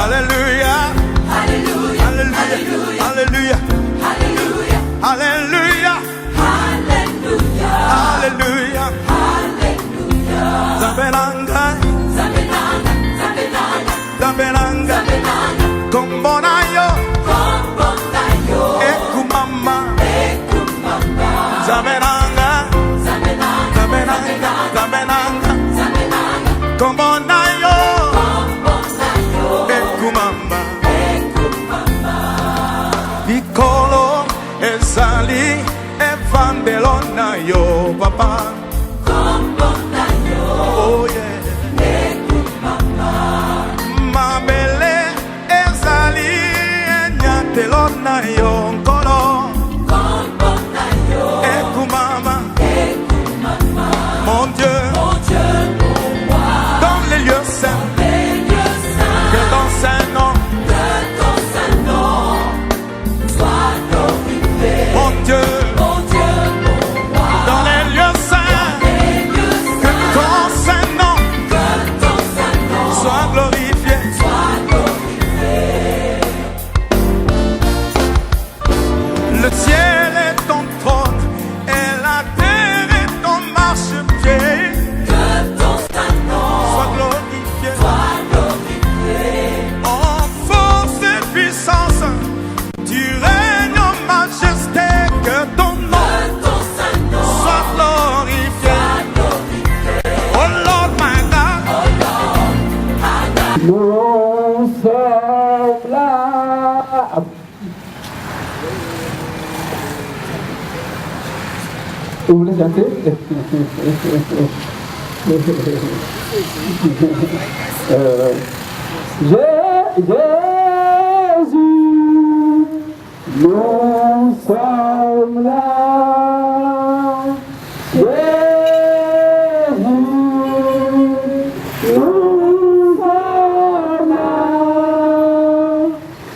Alléluia. Alléluia. Alléluia. Alléluia. Alléluia. Alléluia. Zabenanga. Zabenanga. Kombonayo. Ekumama. Zabenanga. Zabenanga. Zabenanga. Kombonayo. Ekumama. Piccolo esali evangelona yo papa. Oh yeah. Mabele esali enyatelona yo nkolo. Ekumama. Mon Dieu. Dans les lieux saints. Que dans saint nom. Mon Dieu, dans les lieux saints, que ton Saint-Nom soit glorifié. Le ciel est ton trône et la terre est ton marchepied. Que ton Saint-Nom soit glorifié. En force et puissance, tu règnes en majesté. Que ton nom soit glorifié. Oh Lord my God. Nous sommes là. Vous voulez chanter? Jésus, nous sommes là. Jésus, nous sommes là.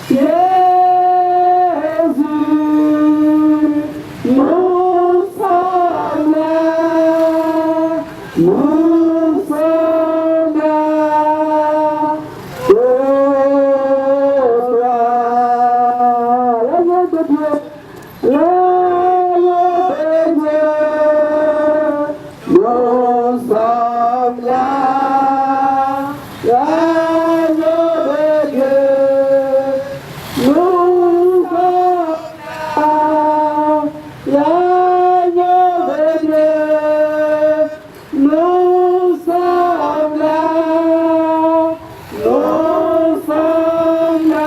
Jésus, nous sommes là. Nous sommes là.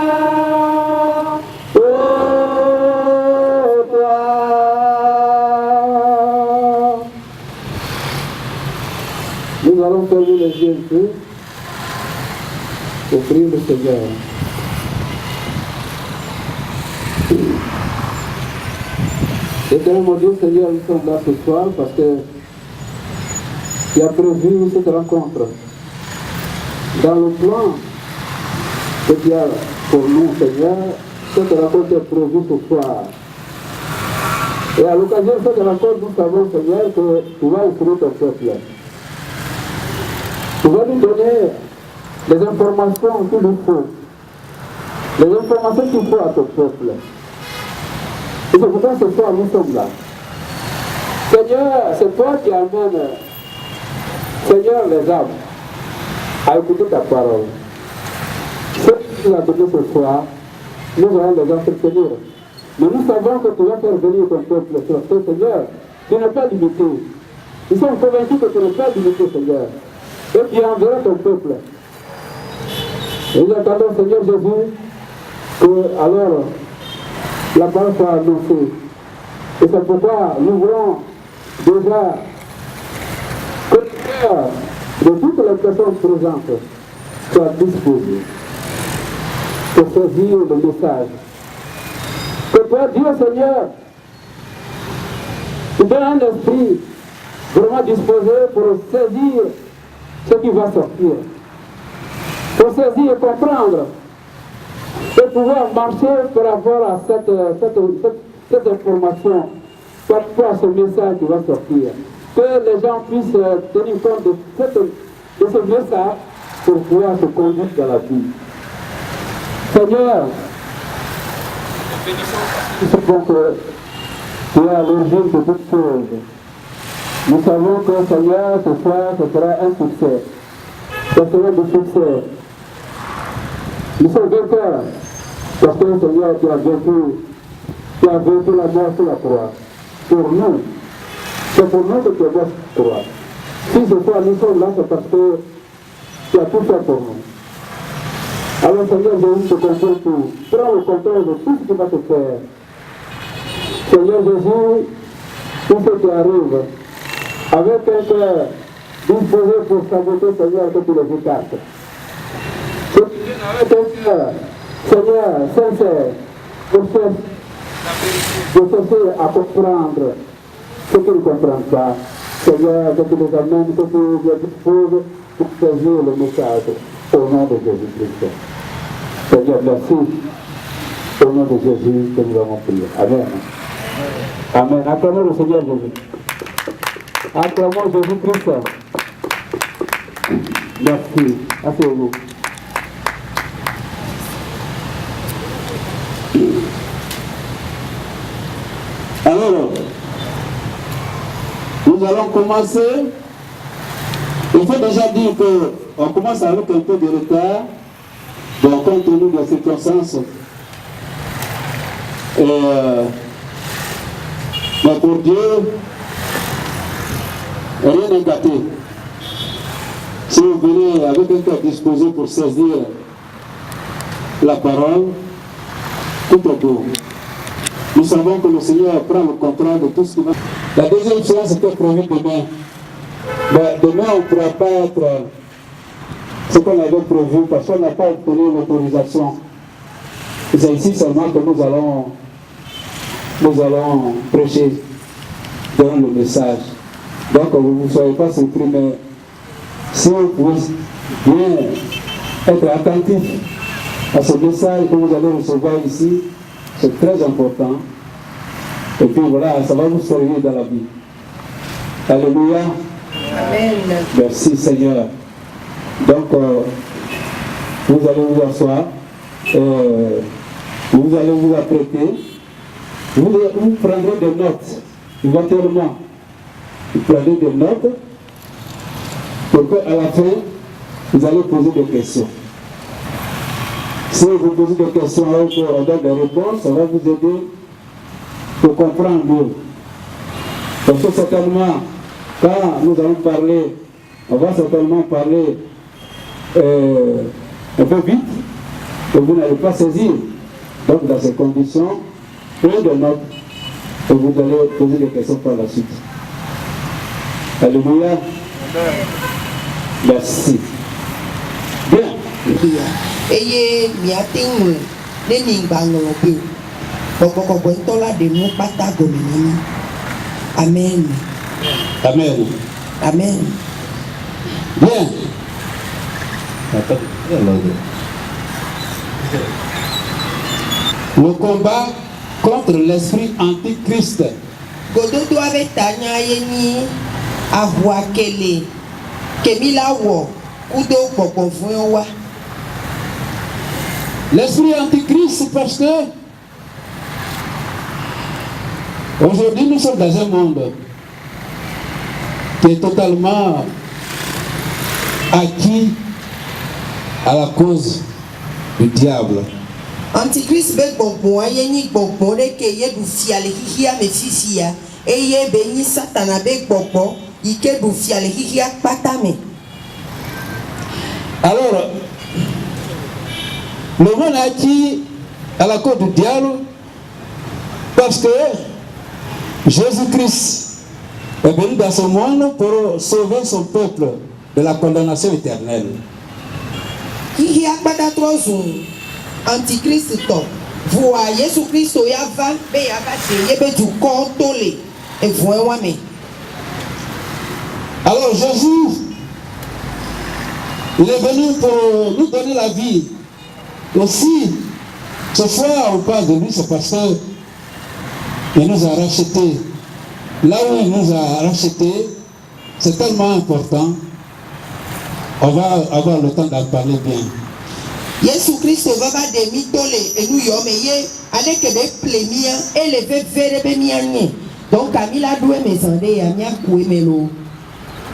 Nous allons fermer les yeux un peu pour prier le Seigneur. Éternel mon Dieu, Seigneur, nous sommes là ce soir parce que tu as prévu cette rencontre. Dans le plan que tu as pour nous, Seigneur, cette rencontre est prévue ce soir. Et à l'occasion de cette rencontre, nous savons, Seigneur, que tu vas instruire ton peuple. Tu vas nous donner les informations qu'il nous faut. Les informations qu'il faut à ton peuple. Et c'est pourquoi ce soir nous sommes là. Seigneur, c'est toi qui amènes, Seigneur, les âmes à écouter ta parole. Ce que tu nous as donné ce soir, nous allons les entretenir. Mais nous savons que tu vas faire venir ton peuple sur ce Seigneur. Tu n'es pas limité. Nous sommes convaincus que tu n'es pas limité, Seigneur. Et tu enverras ton peuple. Et nous attendons, Seigneur Jésus, que alors la parole soit annoncée. Et c'est pourquoi nous voulons déjà que le cœur de toutes les personnes présentes soit disposé pour saisir le message. Que toi, Dieu Seigneur, tu donnes un esprit vraiment disposé pour saisir ce qui va sortir. Pour saisir et comprendre et pouvoir marcher par rapport à cette information, par rapport à ce message qui va sortir. Que les gens puissent tenir compte de ce message pour pouvoir se conduire dans la vie. Seigneur, nous savons que tu es à l'origine de toutes choses. Nous savons que Seigneur, ce soir, ce sera un succès. Ce sera du succès. Nous sommes vainqueurs parce que Seigneur, tu as vaincu la mort sur la croix. Pour nous, c'est pour nous que tu es mort sur la croix. Si ce soir nous sommes là, c'est parce que tu as tout fait pour nous. Alors Seigneur Jésus, je te confie tout. Prends le contrôle de tout ce qui va te faire. Seigneur Jésus, tout ce qui arrive, avec un cœur disposé pour saboter, Seigneur, que tu les écartes. Avec un cœur, Seigneur, sincère, pour chercher à comprendre ce qu'ils ne comprennent pas. Seigneur, que tu les amènes, que tu les disposes pour saisir le message au nom de Jésus-Christ. Seigneur, merci. Au nom de Jésus que nous avons prié. Amen. Amen. Acclamons le Seigneur Jésus. Acclamons Jésus-Christ. Merci. Asseyez-vous. Alors, nous allons commencer. Il faut déjà dire qu'on commence avec un peu de retard, donc compte tenu des circonstances. Mais pour Dieu, rien n'est gâté. Si vous venez avec un cœur disposé pour saisir la parole, tout est beau. Nous savons que le Seigneur prend le contrôle de tout ce qui va. La deuxième séance était prévue demain. Mais demain, on ne pourra pas être ce qu'on avait prévu parce qu'on n'a pas obtenu l'autorisation. C'est ici seulement que nous allons prêcher dans le message. Donc, vous ne soyez pas surpris, mais si vous pouvez bien être attentif à ce message que vous allez recevoir ici, c'est très important. Et puis voilà, ça va vous servir dans la vie. Alléluia. Amen. Merci Seigneur. Donc, vous allez vous asseoir. Vous allez vous apprêter. Vous prendrez des notes, éventuellement. Vous prenez des notes pour qu'à la fin, vous allez poser des questions. Si vous posez des questions, on donne des réponses, ça va vous aider pour comprendre mieux. Parce que certainement, quand nous allons parler, on va certainement parler un peu vite, que vous n'allez pas saisir. Donc dans ces conditions, prenez des notes et vous allez poser des questions par la suite. Alléluia. Merci. Bien. Eye miateŋu ne nigbaŋlɔ be kɔkɔkɔgbɛntɔ la de nu kpata gɔme nini. Amen. Amen. Amen. Bien. Le combat contre l'esprit antichrist. Gododo abe tanya ye nyi ahua kele kemi la wɔ kudo gbɔgbɔ fún wa. L'esprit antichrist, parce que aujourd'hui nous sommes dans un monde qui est totalement acquis à la cause du diable. Antichrist be gbɔgbɔ ye nyi gbɔgbɔ de ke ye du fia le xixia me fifia eye be nyi satana be gbɔgbɔ yi ke du fia le xixia kpata me. Alors, le monde est acquis à la cause du diable parce que Jésus-Christ est venu dans ce monde pour sauver son peuple de la condamnation éternelle. Xixia kpata trɔ zu Antichrist tɔ voa Yesu Kristo ya va be ya va se ye be dukɔ to le evɔe wa me. Alors Jésus, il est venu pour nous donner la vie. Aussi, ce soir on parle de lui, c'est parce qu'il nous a rachetés. Là où il nous a rachetés, c'est tellement important. On va avoir le temps d'en parler bien. Yesu Christo va ba de mi tole enu yo me ye ale ke be plemia ele ve vere be mi anye. Donc Camila doit me sonder ya mia kuemelo.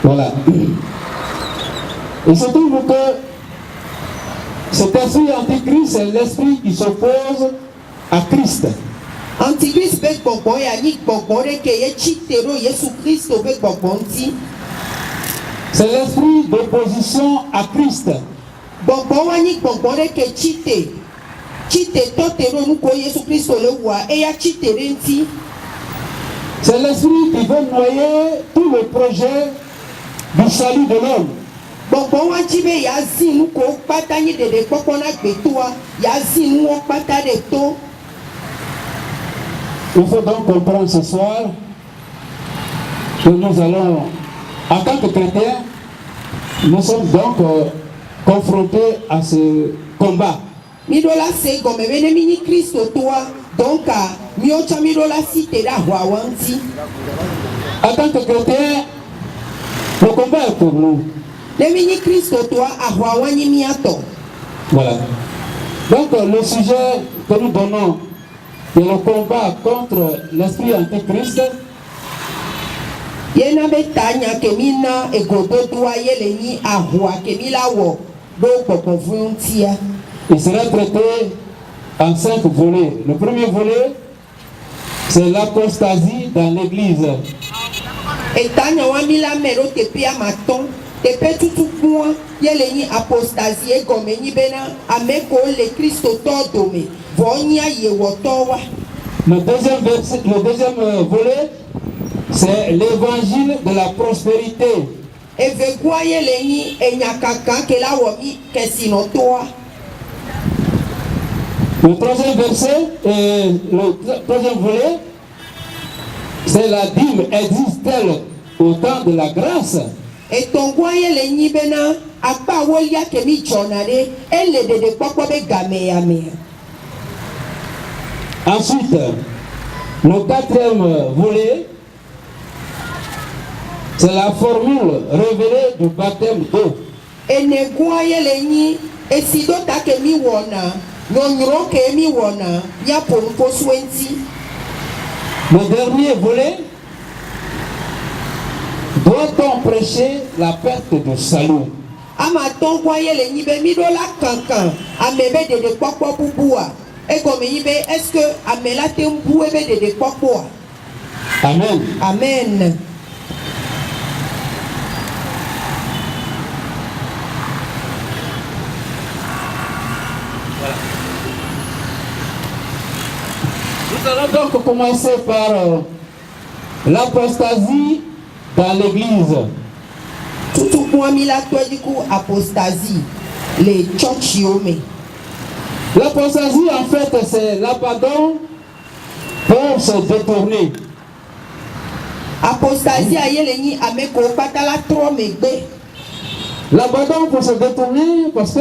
Voilà. Il se trouve que cet esprit antichrist, c'est l'esprit qui s'oppose à Christ. Antichrist be gbogbo ya ni gbogbo re ke ye chitero Yesu Christo be gbogbo nti. C'est l'esprit d'opposition à Christ. Gbogbo wa ni gbogbo re ke chite. Chite totero nu ko Yesu Christo le wa e ya chitere nti. C'est l'esprit qui veut noyer tout le projet du salut de l'homme. Gbogbo wa ti be ya zinu ko pata ni dede popo na gbetua ya zinu wo pata de to. Il faut donc comprendre ce soir que nous allons, en tant que chrétiens, nous sommes donc confrontés à ce combat. Midola se gome bene mini Christo toi donc miocha midola cité da huawanti. En tant que chrétiens, le combat est pour nous. Le mini Christo toi a huawani miato. Voilà. Donc le sujet que nous donnons est le combat contre l'esprit antichrist. Yena betanya kemina egodo toi yeleni a hua kemila wo do popovuntia. Il sera traité en 5 volets. Le premier volet, c'est l'apostasie dans l'église. Etanya wamila mero tepia maton tepe tutu point yeleni apostasie egomeni bena ameko le Christo todome vonya yewotowa. Le deuxième volet, c'est l'évangile de la prospérité. Evekwa yeleni enyakaka kela womi kesinotoa. Le troisième verset, le troisième volet, c'est la dîme existe-t-elle au temps de la grâce? Et ton goye le nibena akpa wolia kemi chonade elle de pokwa be game ya me. Ensuite, le quatrième volet, c'est la formule révélée du baptême d'eau. Et ne goye le ni esido ta kemi wona nyonyro kemi wona ya ponpo swenti. Le dernier volet, doit-on prêcher la perte du salut? Ama ton goye le ni be mi do la kankan amebe de pokwa bubua. Et comme il est-ce que amela tembu ebe de pokwa? Amen. Amen. Nous allons donc commencer par l'apostasie dans l'église. Tout pour mila toi du coup apostasie les churchiome. L'apostasie en fait c'est l'abandon pour se détourner. Apostasie ayeleni ameko patala trop megbe. L'abandon pour se détourner parce que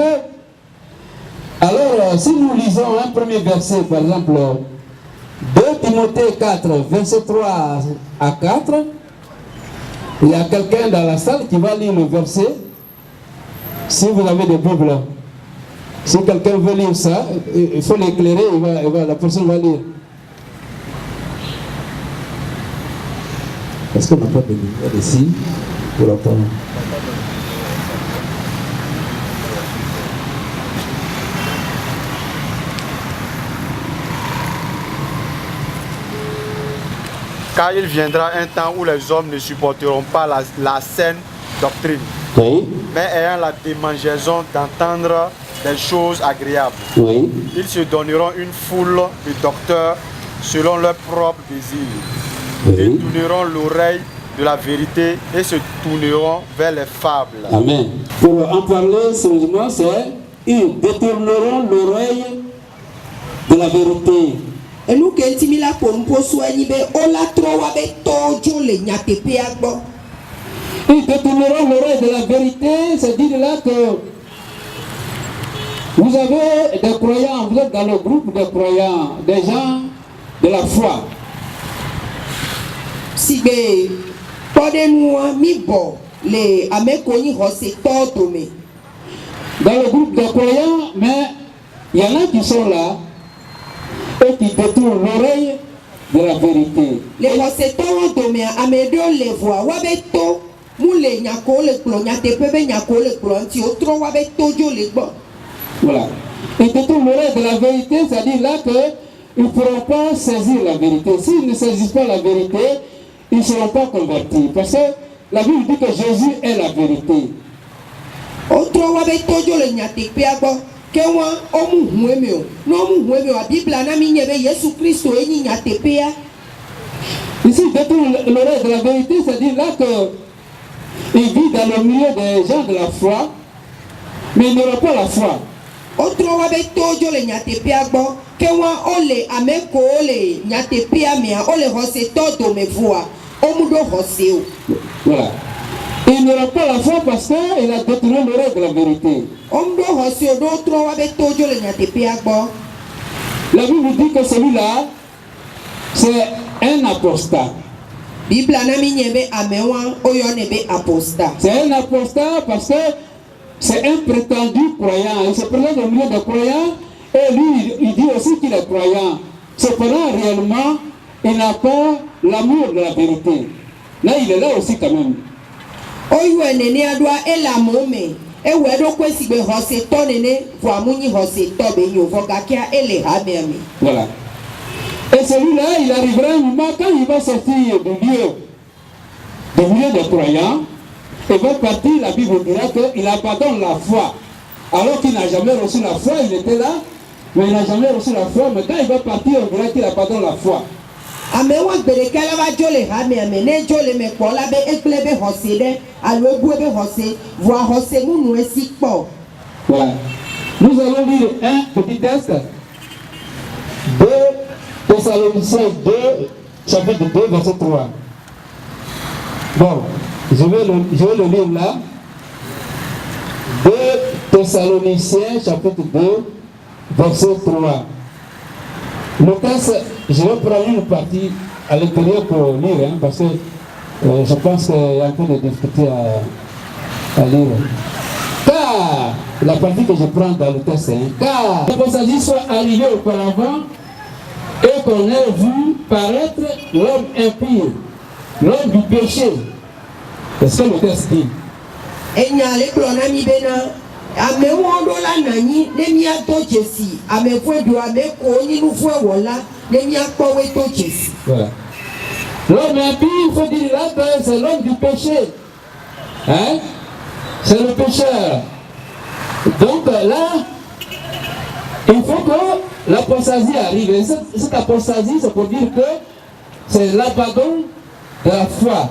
alors si nous lisons un premier verset par exemple 2 Timothée 4 verset 3 à 4, il y a quelqu'un dans la salle qui va lire le verset. Si vous avez des Bibles, si quelqu'un veut lire ça, il faut l'éclairer, la personne va lire. Est-ce qu'on n'a pas de lumière ici pour entendre? Car il viendra un temps où les hommes ne supporteront pas la saine doctrine, Oui. mais ayant la démangeaison d'entendre des choses agréables. Oui. Ils se donneront une foule de docteurs selon leurs propres désirs. Ils tourneront l'oreille de la vérité et se tourneront vers les fables. Amen. Pour en parler sérieusement, c'est ils détourneront l'oreille de la vérité. Et nous qui sommes là pour nous soigner, on l'a trop avec tout le nyatepe agbo. Ils détourneront l'oreille de la vérité, c'est-à-dire là que vous avez des croyants, vous êtes dans le groupe des croyants, des gens de la foi. Si be pode moi mi bo les amekoni hosé tordome. Dans le groupe de croyants, mais il y en a qui sont là et qui détournent l'oreille de la vérité. Les hosé tordome amedio les voix wabeto moule nyako le klo nyate pebe nyako le klo anti otro wabeto jo le bon. Voilà. Et détournent l'oreille de la vérité, c'est-à-dire là qu'ils ne pourront pas saisir la vérité. S'ils ne saisissent pas la vérité, ils ne seront pas convertis. Parce que la Bible dit que Jésus est la vérité. Otro wabeto jo le nyate pe agbo ke won omu hueme o no mu hueme o Bible na mi nyebe Jésus Christ o eni nyate pe ya. Ici, détourne l'oreille de la vérité, c'est-à-dire là qu'il vit dans le milieu des gens de la foi, mais il n'aura pas la foi. Otro wabeto jo le nyate pe agbo ke won ole ameko ole nyate pe amea ole hose todo me voa omu do hose o. Voilà. Il n'aura pas la foi parce qu'il a détourné l'oreille de la vérité. La Bible dit que celui-là, c'est un apostat. C'est un apostat parce que c'est un prétendu croyant. Il se présente au milieu des croyants et lui, il dit aussi qu'il est croyant. Cependant, réellement, il n'a pas l'amour de la vérité. Là, il est là aussi quand même. Oyo enene adwa elamome ewedo kwesibe hose tonene voamuni hose tobe yo vogakia ele habermi. Voilà. Et celui-là, il arrivera un moment quand il va sortir du milieu des croyants, il va partir, la Bible dira qu'il abandonne la foi. Alors qu'il n'a jamais reçu la foi, il était là, mais il n'a jamais reçu la foi, mais quand il va partir, on dira qu'il abandonne la foi. Amewa berekala va jole hame amene jole me kola be eklebe hose de alwe buebe hose voa hose munu esikpo. Voilà. Nous allons lire un petit texte. 2 Thessaloniciens 2, chapitre 2, verset 3. Bon, je vais le lire là. 2 Thessaloniciens, chapitre 2, verset 3. Le texte, je vais prendre une partie à l'intérieur pour lire, hein, parce que je pense qu'il y a un peu de difficulté à lire. Car, la partie que je prends dans le texte, hein, car l'apostasie soit arrivée auparavant et qu'on ait vu paraître l'homme impur, l'homme du péché. C'est ce que le texte dit. Amewondo la nani nemia to Jesi amefwe do ameko ni nufwe wola nemia kowe to Jesi. Voilà. L'homme impur, il faut dire là que c'est l'homme du péché. Hein? C'est le pécheur. Donc là, il faut que l'apostasie arrive. Et cette apostasie, c'est pour dire que c'est l'abandon de la foi.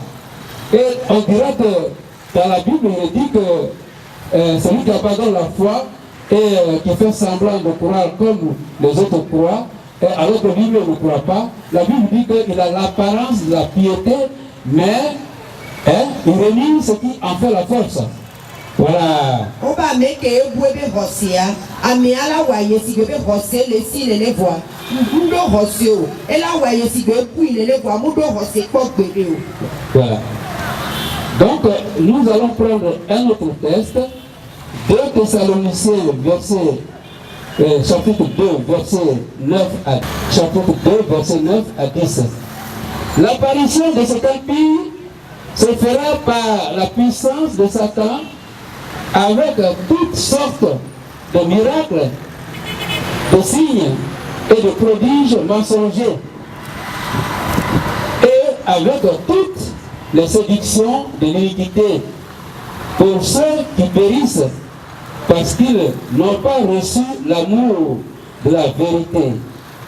Et on dira que dans la Bible, il dit que celui qui abandonne la foi et qui fait semblant de croire comme les autres croient, alors que lui-même ne croit pas, la Bible dit qu'il a l'apparence de la piété, mais il renie ce qui en fait la force. Voilà. On va mettre un hossia, amiala waye si bébé hossé les cils les voix. Mudo hossio, et là waye si bébé puis les voix, mudo hossé pour bébé. Voilà. Donc, nous allons prendre un autre texte, 2 Thessaloniciens, chapitre 2, verset 9 à 10. L'apparition de cet empire se fera par la puissance de Satan avec toutes sortes de miracles, de signes et de prodiges mensongers et avec toutes les séductions de l'iniquité pour ceux qui périssent parce qu'ils n'ont pas reçu l'amour de la vérité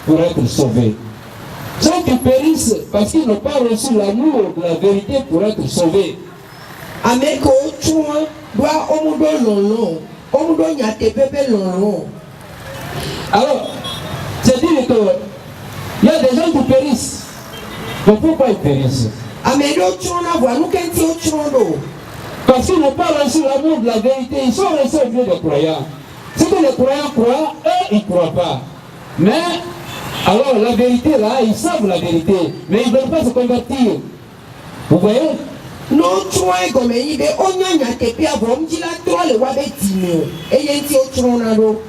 pour être sauvés. Ceux qui périssent parce qu'ils n'ont pas reçu l'amour de la vérité pour être sauvés. Ameko chua doit omudo lolo, omudo nyate pepe lolo. Alors, c'est-à-dire que il y a des gens qui périssent. Mais pourquoi ils périssent? Parce qu'ils n'ont pas reçu l'amour de la vérité, ils sont restés au milieu des croyants. Ce que les croyants croient, eux, ils ne croient pas. Mais, alors la vérité là, ils savent la vérité, mais ils ne veulent pas se convertir. Vous voyez? No try go me be onya nya tepi avom jila trole wa be dimo. Eye ti o trona ro.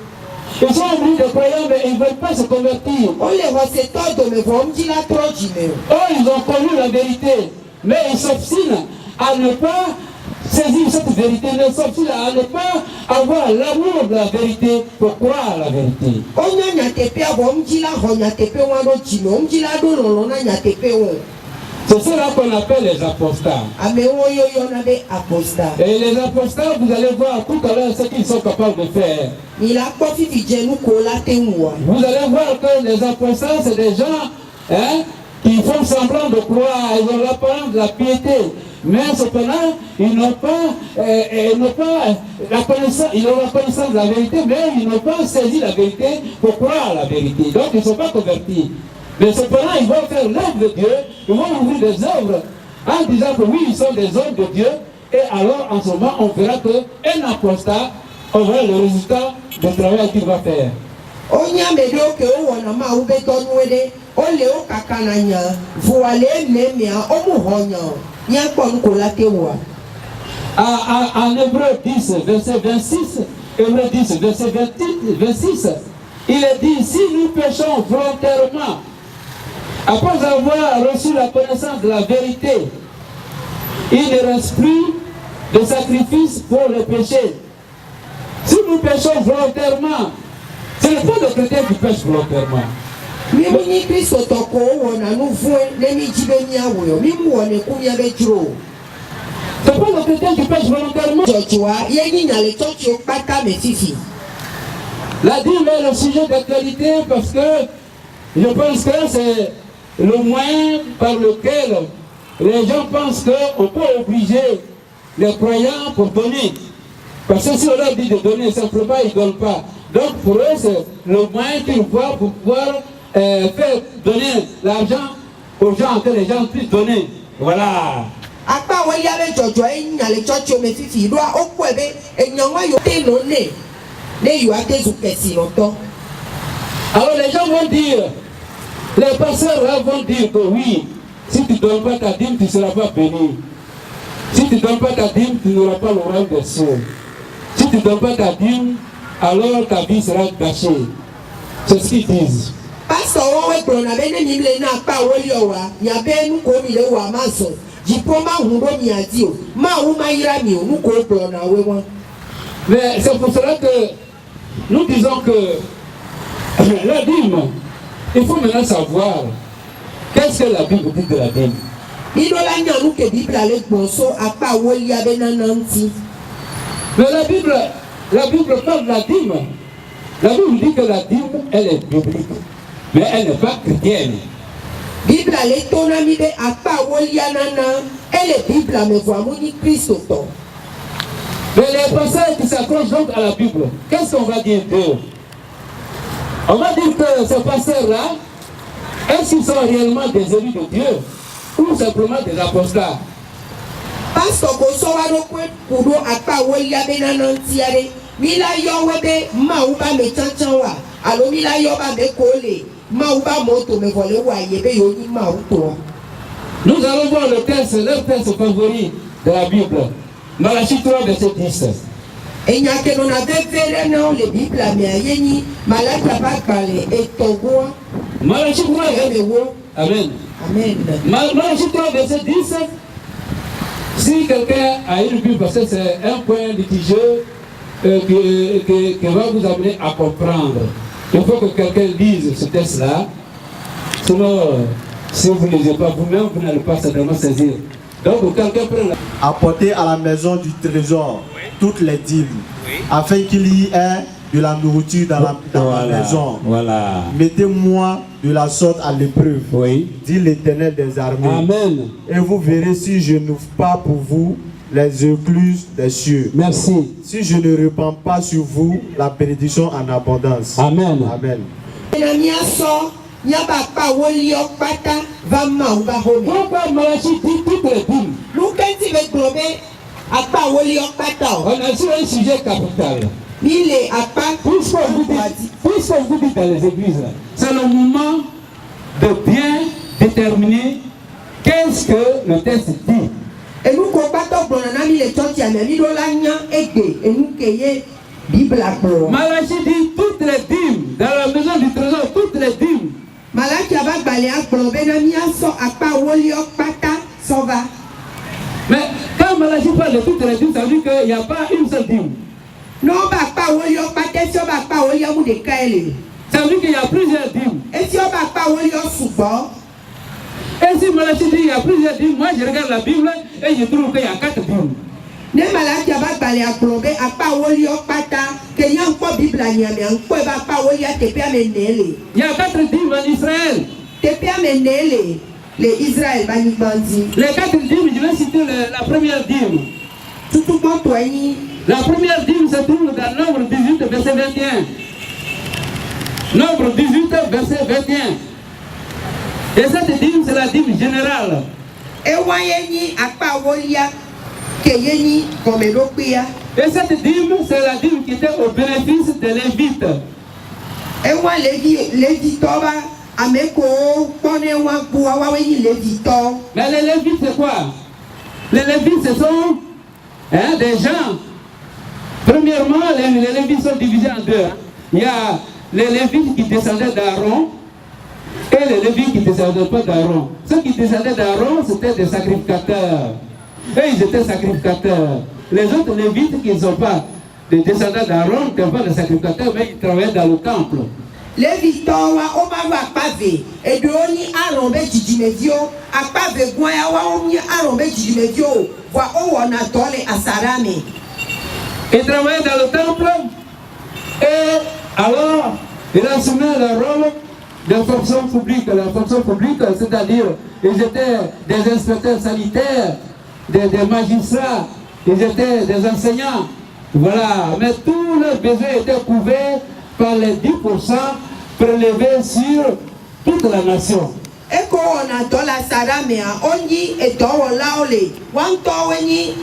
Ils sont venus de croyants, mais ils ne veulent pas se convertir. On les voit c'est todo me vom jila tro jime. Eux, ils ont connu la vérité, mais ils s'obstinent à ne pas saisir cette vérité, ils s'obstinent à ne pas avoir l'amour de la vérité pour croire à la vérité. Onya nya tepi avom jila ho nya tepi wa ro jime. Om jila do lo na nya tepi wo. C'est cela qu'on appelle les apostats. Et les apostats, vous allez voir tout à l'heure ce qu'ils sont capables de faire. Vous allez voir que les apostats, c'est des gens qui font semblant de croire, ils ont l'apparence de la piété. Mais cependant, ils n'ont pas la connaissance de la vérité, mais ils n'ont pas saisi la vérité pour croire à la vérité. Donc ils ne sont pas convertis. Mais cependant, ils vont faire l'œuvre de Dieu, ils vont ouvrir des œuvres en disant que oui, ils sont des œuvres de Dieu. Et alors, en ce moment, on verra qu'un apostat, on verra le résultat du travail qu'il va faire. En Hébreu 10, verset 26, Hébreu 10, verset 26, il est dit, si nous péchons volontairement, après avoir reçu la connaissance de la vérité, il ne reste plus de sacrifice pour le péché. Si nous péchons volontairement, ce n'est pas le chrétien qui pêche volontairement. C'est pas le chrétien qui pêche volontairement. La dîme est le sujet d'actualité parce que je pense que c'est le moyen par lequel les gens pensent qu'on peut obliger les croyants pour donner. Parce que si on leur dit de donner simplement, ils ne donnent pas. Donc pour eux, c'est le moyen qu'ils voient pour pouvoir faire donner l'argent aux gens, que les gens puissent donner. Voilà. Alors les gens vont dire, les pasteurs vont dire que oui, si tu ne donnes pas ta dîme, tu ne seras pas béni. Si tu ne donnes pas ta dîme, tu n'auras pas le royaume des cieux. Si tu ne donnes pas ta dîme, alors ta vie sera gâchée. C'est ce qu'ils disent. Mais c'est pour cela que nous disons que la dîme, il faut maintenant savoir qu'est-ce que la Bible dit de la dîme. Mais la Bible parle de la dîme. La Bible dit que la dîme, elle est biblique, mais elle n'est pas chrétienne. Mais les passages qui s'accrochent donc à la Bible, qu'est-ce qu'on va dire d'eux? On va dire que ces pasteurs-là, est-ce qu'ils sont réellement des élus de Dieu ou simplement des apostats? Nous allons voir le texte, leur texte favori de la Bible. Malachie 3, verset 10. Malachie 3, Amen. Malachie 3, verset 10. Si quelqu'un a une Bible, parce que c'est un point litigieux qui va vous amener à comprendre. Il faut que quelqu'un lise ce texte-là. Sinon, si vous ne lisez pas vous-même, vous n'allez pas certainement saisir. Donc, quelqu'un prend la... Apportez à la maison du trésor toutes les dîmes, afin qu'il y ait de la nourriture dans la maison. Voilà. Mettez-moi de la sorte à l'épreuve, dit l'Éternel des armées. Amen. Et vous verrez si je n'ouvre pas pour vous les écluses des cieux. Merci. Si je ne répands pas sur vous la bénédiction en abondance. Amen. Amen. Pourquoi Malachie dit toutes les dîmes? On a sur un sujet capital. Puisque vous dites dans les églises, c'est le moment de bien déterminer qu'est-ce que le texte dit. Malachie dit toutes les dîmes dans la maison du trésor, toutes les dîmes. Mais quand Malachie parle de toutes les dîmes, ça veut dire qu'il n'y a pas une seule dîme. Ça veut dire qu'il y a plusieurs dîmes. Et si Malachie dit qu'il y a plusieurs dîmes, moi je regarde la Bible et je trouve qu'il y a 4 dîmes. Il y a 4 dîmes en Israël. Les 4 dîmes, je vais citer la première dîme. La première dîme se trouve dans Nombre 18, verset 21. Nombre 18, verset 21. Et cette dîme, c'est la dîme générale. Et cette dîme, c'est la dîme qui était au bénéfice des Lévites. Mais les Lévites, c'est quoi? Les Lévites, ce sont des gens. Premièrement, les Lévites sont divisés en deux. Il y a les Lévites qui descendaient d'Aaron et les Lévites qui ne descendaient pas d'Aaron. Ceux qui descendaient d'Aaron, c'était des sacrificateurs. Et ils étaient sacrificateurs. Les autres Lévites qui ne sont pas des descendants d'Aaron, qui ne sont pas des sacrificateurs, mais ils travaillaient dans le temple. Les victoires, on va pavé. Et de oni arombe jidimedio, a pavé goya wa oni arombe jidimedio, wa o wana tole asarame. Ils travaillaient dans le temple et alors il assumait le rôle de fonction publique. La fonction publique, c'est-à-dire ils étaient des inspecteurs sanitaires, des magistrats, ils étaient des enseignants. Voilà, mais tous leurs besoins étaient couverts par les 10% prélevés sur toute la nation. Et quand on a dans la saramea, on y est dans l'aole, one toweni,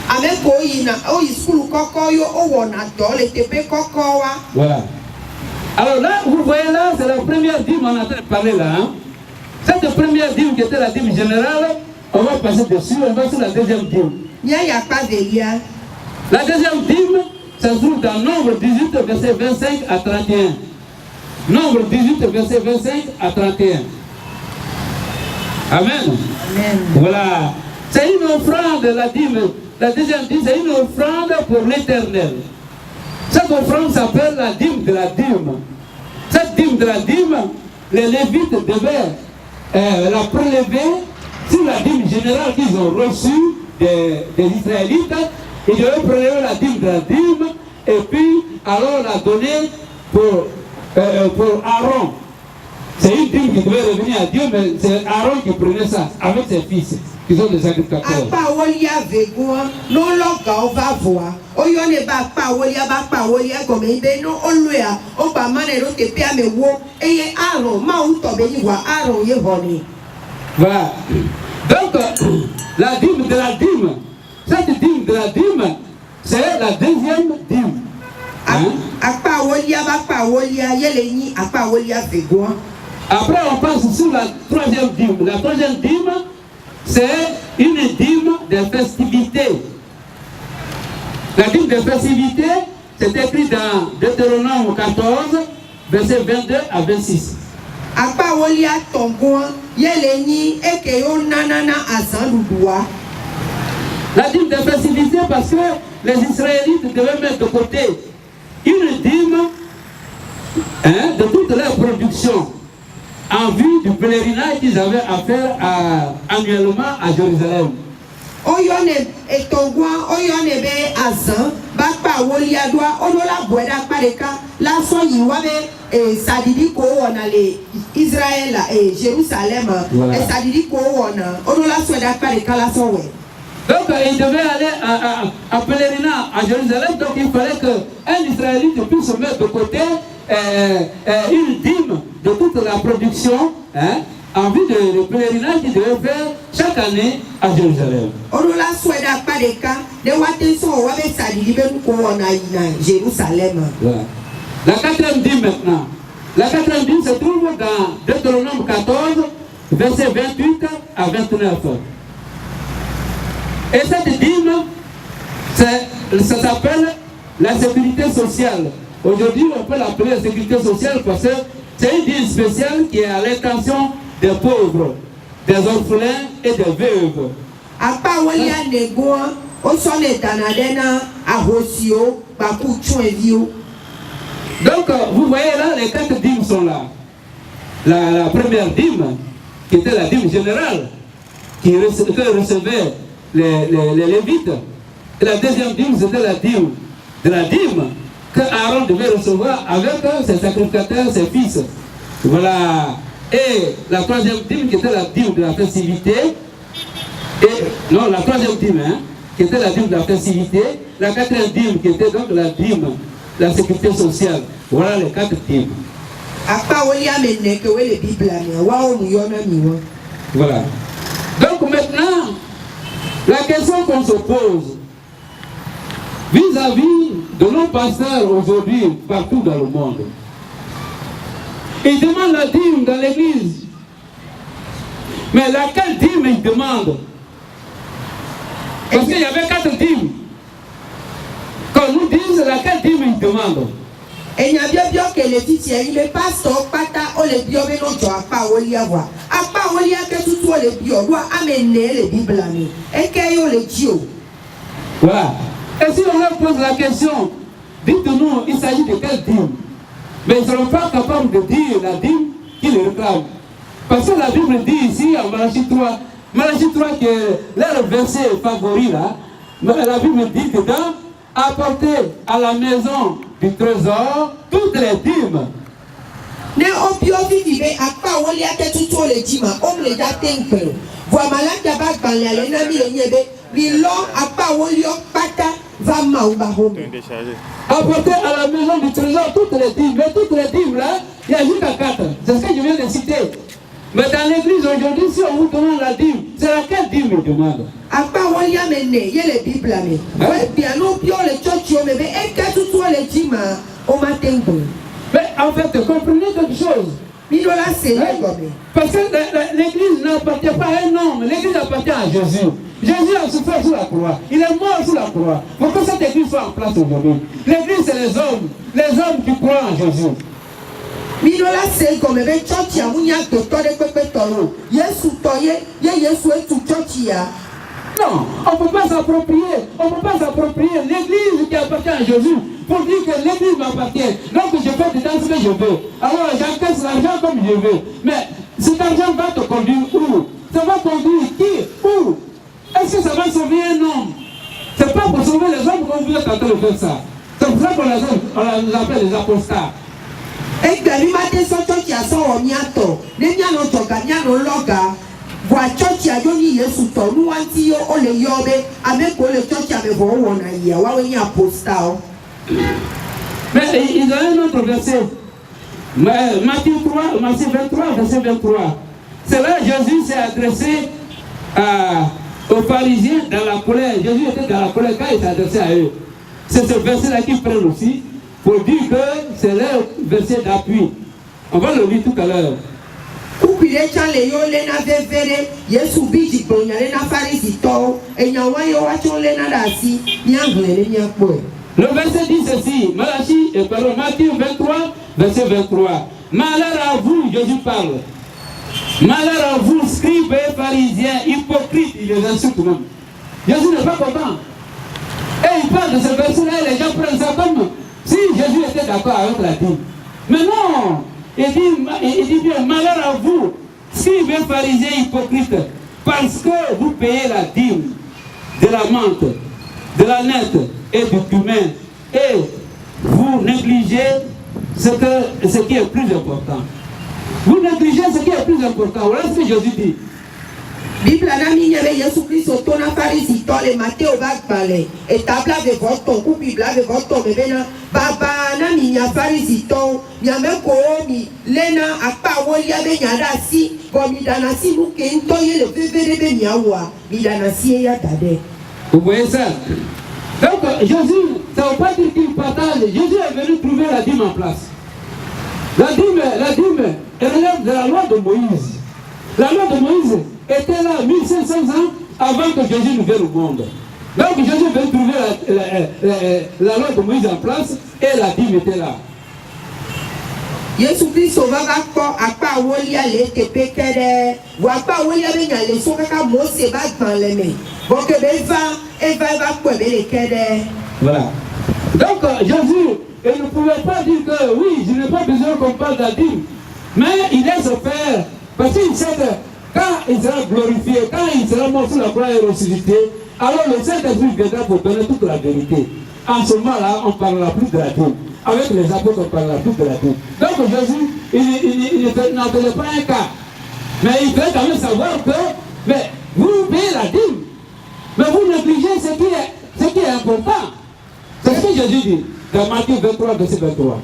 avec Oina, o iskulu kokoyo, o on a dans les TP kokowa. Voilà. Alors là, vous voyez là, c'est la première dîme, on a en train de parler là. Hein? Cette première dîme qui était la dîme générale, on va passer dessus, on va sur la deuxième dîme. Il n'y a pas de lien. La deuxième dîme, ça se trouve dans Nombre 18, verset 25 à 31. Nombre 18, verset 25 à 31. Amen. Amen. Voilà. C'est une offrande, la dîme. La deuxième dîme, c'est une offrande pour l'Éternel. Cette offrande s'appelle la dîme de la dîme. Cette dîme de la dîme, les Lévites devaient la prélever sur la dîme générale qu'ils ont reçue des Israélites. Ils devaient prélever la dîme de la dîme et puis alors la donner pour Aaron. C'est une dîme qui devait revenir à Dieu, mais c'est Aaron qui prenait ça avec ses fils, qui sont des sacrificateurs. Voilà. Donc, la dîme de la dîme, cette dîme de la dîme, c'est la deuxième dîme. Hein? Après, on passe sur la troisième dîme. La troisième dîme, c'est une dîme de festivités. La dîme de festivités, c'est écrit dans Deutéronome 14, versets 22 à 26. La dîme de festivités, parce que les Israélites devaient mettre de côté une dîme de toute leur production en vue du pèlerinage qu'ils avaient à faire annuellement à Jérusalem. Donc il devait aller à pèlerinage à Jérusalem, donc il fallait qu'un Israélite puisse se mettre de côté une dîme de toute la production en vue de pèlerinage qu'il devait faire chaque année à Jérusalem. Voilà. La quatrième dîme maintenant. La quatrième dîme se trouve dans Deutéronome 14, versets 28 à 29. Et cette dîme, ça s'appelle la sécurité sociale. Aujourd'hui, on peut l'appeler la sécurité sociale parce que c'est une dîme spéciale qui est à l'intention des pauvres, des orphelins et des veuves. Donc, vous voyez là, les 4 dîmes sont là. La première dîme, qui était la dîme générale, qui recevait les Lévites. Et la deuxième dîme, c'était la dîme de la dîme que Aaron devait recevoir avec ses sacrificateurs, ses fils. Voilà. Et la troisième dîme, qui était la dîme de la festivité. Et, non, la troisième dîme, qui était la dîme de la festivité. La quatrième dîme, qui était donc la dîme de la sécurité sociale. Voilà les 4 dîmes. Voilà. Donc maintenant, la question qu'on se pose vis-à-vis de nos pasteurs aujourd'hui partout dans le monde, ils demandent la dîme dans l'église. Mais laquelle dîme ils demandent? Parce qu'il y avait 4 dîmes. Quand nous disons laquelle dîme ils demandent. Et il y a bien que les filles, il est pas son pata, on les bio, mais non, tu as pas au lia voir. À part au lia que tout soit les bio, doit amener les bibles à nous. Et qu'il y a les dios. Voilà. Et si on leur pose la question, dites-nous, il s'agit de quelle dîme? Mais ils ne seront pas capables de dire la dîme qu'ils réclament. Parce que la Bible dit ici, en Malachie 3, qui est leur verset favori là, la Bible dit dedans, apporter à la maison du trésor toutes les dîmes. Ne opio vivive à pas où il y a que tout les dîmes, on les a temples. Voilà la tabac dans les nami les niébé, l'on à pas où il y a pata va maoubaho. Apporter à la maison du trésor toutes les dîmes. Mais toutes les dîmes là, il y a juste à 4. C'est ce que je viens de citer. Mais dans l'église aujourd'hui, si on vous demande la dîme, c'est laquelle dîme on demande? À part où il y a mené, il y a les bibles là. Oui, bien, nous pions les tchotchio, mais et que tout soit les dîmes, on m'a tempé. Mais en fait, comprenez quelque chose. Parce que l'église n'appartient pas à un homme, l'église appartient à Jésus. Jésus a souffert sur la croix, il est mort sur la croix. Pour que cette église soit en place aujourd'hui. L'église, c'est les hommes qui croient en Jésus. Minola c'est comme un church à Mounia de Toro. Yesu Toye, Yesu et tout church. Non, on ne peut pas s'approprier l'église qui appartient à Jésus pour dire que l'église m'appartient. Donc je fais dedans ce que je veux. Alors j'encaisse l'argent comme je veux. Mais cet argent va te conduire où? Ça va conduire qui? Où? Est-ce que ça va sauver un homme? C'est pas pour sauver les hommes qu'on vous êtes en train de faire ça. C'est pour ça qu'on les appelle les apostats. Et que l'humanité sont qui a son omiato. Les miens n'ont pas gagné nos logas. Voilà, church a yoni Yesu to nous anti yo ole yobe avec le church a bevo wona ya wa weni apostat. Mais ils ont un autre verset. Matthieu 23, verset 23. C'est là que Jésus s'est adressé aux pharisiens dans la colère. Jésus était dans la colère quand il s'est adressé à eux. C'est ce verset-là qu'ils prennent aussi pour dire que c'est leur verset d'appui. On va le lire tout à l'heure. Le verset dit ceci, Matthieu 23, verset 23. Malheur à vous, Jésus parle. Malheur à vous, scribes et pharisiens, hypocrites, il les insulte même. Jésus n'est pas content. Et il parle de ce verset-là et les gens prennent ça comme si Jésus était d'accord avec la dîme. Mais non, il dit bien, malheur à vous, scribes et pharisiens, hypocrites, parce que vous payez la dîme de la menthe, de la nette et du cumin, et vous négligez ce qui est plus important. Vous négligez ce qui est plus important. Voilà ce que Jésus dit. Bible a mis Jésus Christ au ton pharisien, les Matthieu au bac balai, et table avec votre ou Bible avec votre bébé, Baba Nami, ya pharisien, ya même Komi, Lena, à part où il y avait Yadasi, comme Midanasi, ou Kentoye, le bébé de Miawa, Midanasi et Yadade. Vous voyez ça? Donc Jésus, ça ne veut pas dire qu'il partage. Jésus est venu trouver la dîme en place. La dîme relève de la loi de Moïse. La loi de Moïse était là 1500 ans avant que Jésus ne vienne au monde. Donc Jésus veut trouver la loi de Moïse en place et la dîme était là. Yesu Kristo va kpɔ akpa awolia le teƒe ke ɖe vɔ akpa awolia be nya le so kaka Mose va gbã le me bɔn ke be eva kpɔe be le ke ɖe. Voilà. Donc Jésus il ne pouvait pas dire que oui, je n'ai pas besoin qu'on parle de la dîme, mais il laisse faire parce qu'il sait que quand il sera glorifié, quand il sera mort sur la croix et ressuscité, alors le Saint-Esprit viendra pour donner toute la vérité. En ce moment-là, on ne parlera plus de la dîme. Avec les apôtres, on ne parlera plus de la dîme. Donc Jésus, il n'en faisait pas un cas. Mais il fallait quand même savoir que mais vous payez la dîme, mais vous négligez ce qui est important. C'est ce que Jésus dit dans Matthieu 23, verset 23.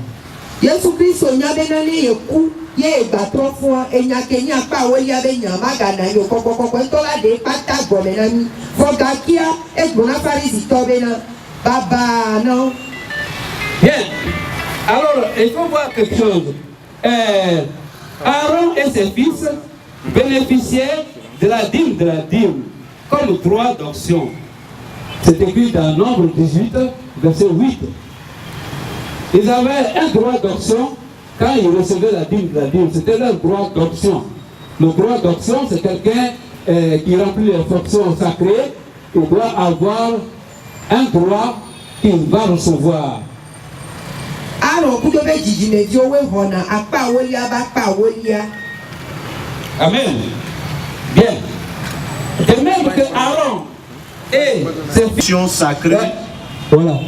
Yesu Kristo nya be na ne yeku ye gbatrɔ fún enya kenya akpa awolia be nya magana yo kɔkɔkɔkɔ ntɔla de pata gɔmɛ na mi fɔgakia egbona Pharisitɔ be na baba non. Bien. Alors, il faut voir quelque chose. Aaron et ses fils bénéficiaient de la dîme comme droit d'option. C'est écrit dans Nombre 18, verset 8. Ils avaient un droit d'option quand ils recevaient la dîme. C'était leur droit d'option. Le droit d'option, c'est quelqu'un qui remplit les fonctions sacrées. Il doit avoir un droit qu'il va recevoir. Aaron kudo be dzidzimevi owe hɔna akpa awolia ba akpa awolia. Amen. Bien. De même que Aaron et ses Fonctions sacrées. Voilà.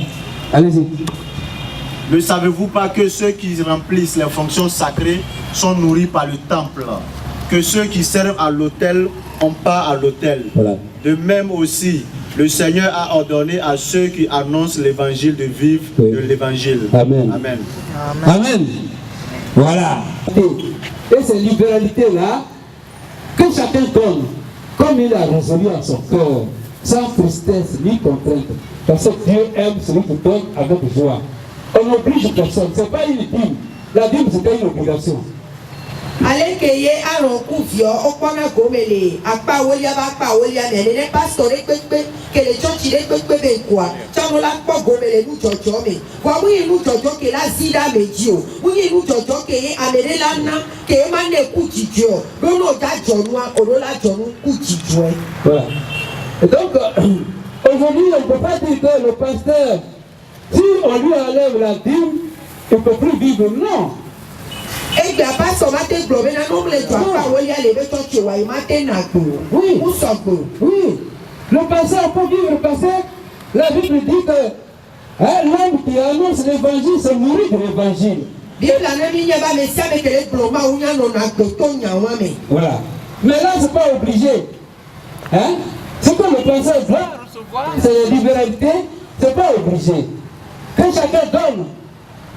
Allez-y. Ne savez-vous pas que ceux qui remplissent les fonctions sacrées sont nourris par le temple? Que ceux qui servent à l'autel ont part à l'autel. Voilà. De même aussi, le Seigneur a ordonné à ceux qui annoncent l'évangile de vivre de l'évangile. Amen. Amen. Amen. Voilà. Et ces libéralités-là, que chacun donne, comme il a résolu à son cœur, sans tristesse ni contrainte. Parce que Dieu aime celui qui donne avec joie. On n'oblige personne, ce n'est pas une dîme. La dîme, c'était une obligation. Ale ke ye Aaron ku viɔ okpɔna gome le akpa awolia ba akpa awolia me nene pastor ɖe kpekpe ke le tsɔtsi ɖe kpekpe be ŋkua tsɔnu la kpɔ gome le nudzɔdzɔ me vɔ mu yi nudzɔdzɔ ke la zi ɖe ame dzi o mu yi nudzɔdzɔ ke ye ame ɖe la na ke ye ma ne ku dzidzɔ ɖo ne o da dzɔnua o ɖo la dzɔnu ku dzidzɔe. Voilà. Et donc, aujourd'hui, on ne peut pas dire que le pasteur, si on lui enlève la dîme, il ne peut plus vivre. Non. Et bien, pasteur m'a te glo be na nom le dzɔ akpa awolia le be tsɔtsi wa yi ma te na glo. Oui. Ou sɔglo. Oui. Le pasteur peut vivre parce que la Bible dit que l'homme qui annonce l'évangile se nourrit de l'évangile. Bible ne mi nye ba me sia me kele glo ma wo nya no na glo to nya wa me. Voilà. Mais là, ce n'est pas obligé. Hein? Ce que le pasteur doit recevoir, c'est la libéralité, ce n'est pas obligé. Que chacun donne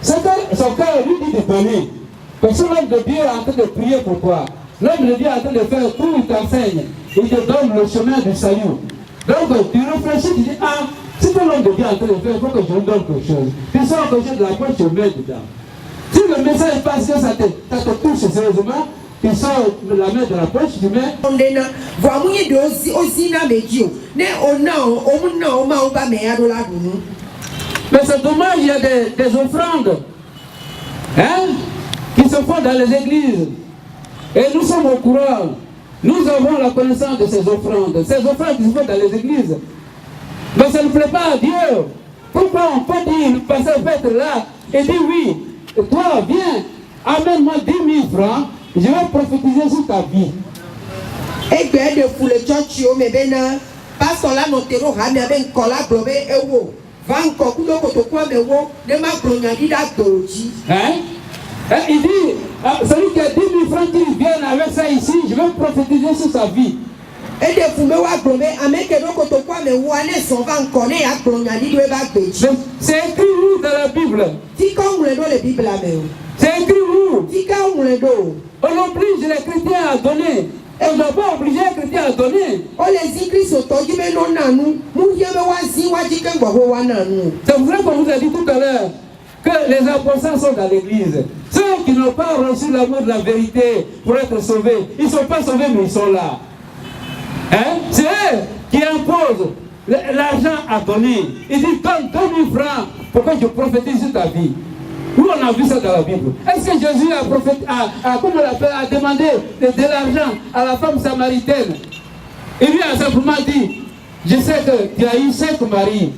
ce que son cœur lui dit de donner. Parce que l'homme de Dieu est en train de prier pour toi. L'homme de Dieu est en train de faire tout, il t'enseigne. Il te donne le chemin du salut. Donc tu réfléchis, tu dis, ah, si que l'homme de Dieu est en train de faire, il faut que je lui donne quelque chose. Tu sors quelque chose de la poche, tu mets dedans. Si le message passe, que ça te touche sérieusement, tu sors la main de la poche, tu mets. Ondena vɔ mu yi de ozi na me dzi o ne ona o mu na o ma o ba me ya do la dunu. Mais c'est dommage, il y a des offrandes hein, qui se font dans les églises. Et nous sommes au courant. Nous avons la connaissance de ces offrandes. Ces offrandes qui se font dans les églises. Mais ça ne plaît pas à Dieu. Pourquoi on peut dire, le pasteur peut être là et dire oui, toi viens, amène-moi 10 000 francs, je vais prophétiser sur ta vie. Egbe de fu le tsɔtsi o me be na pastor la no te ro ha me be ŋkɔ la gblɔ be ewo va ŋkɔ kudo kotoku ame wo ne ma gblɔ nya ɖi ɖa gbolo dzi. Hein? Il dit, celui qui a 10 000 francs qui vient avec ça ici, je vais prophétiser sur sa vie. Et de fu me wa gblɔ be ame ke do kotoku ame wo ne zɔn va ŋkɔ ne ya gblɔ nya ɖi do eba gbe dzi. C'est écrit où dans la Bible? Tika ŋlɔe ɖo le Bible me o. C'est écrit où? Tika ŋlɔe ɖo. On oblige les chrétiens à donner. Et on ne doit pas obliger les chrétiens à donner. O le zi Kristo tɔ dzi be no na nu mu yie be wa zi wa dzi ke gbɔ be wa na nu. C'est vrai qu'on vous a dit tout à l'heure que les apostles sont dans l'église. Ceux qui n'ont pas reçu l'amour de la vérité pour être sauvés, ils ne sont pas sauvés mais ils sont là. Hein? C'est eux qui impose l'argent à donner. Il dit donne 2000 francs pour que je prophétise sur ta vie. Où on a vu ça dans la Bible? Est-ce que Jésus a demandé de l'argent à la femme samaritaine? Il lui a simplement dit, je sais que tu as eu 5 maris.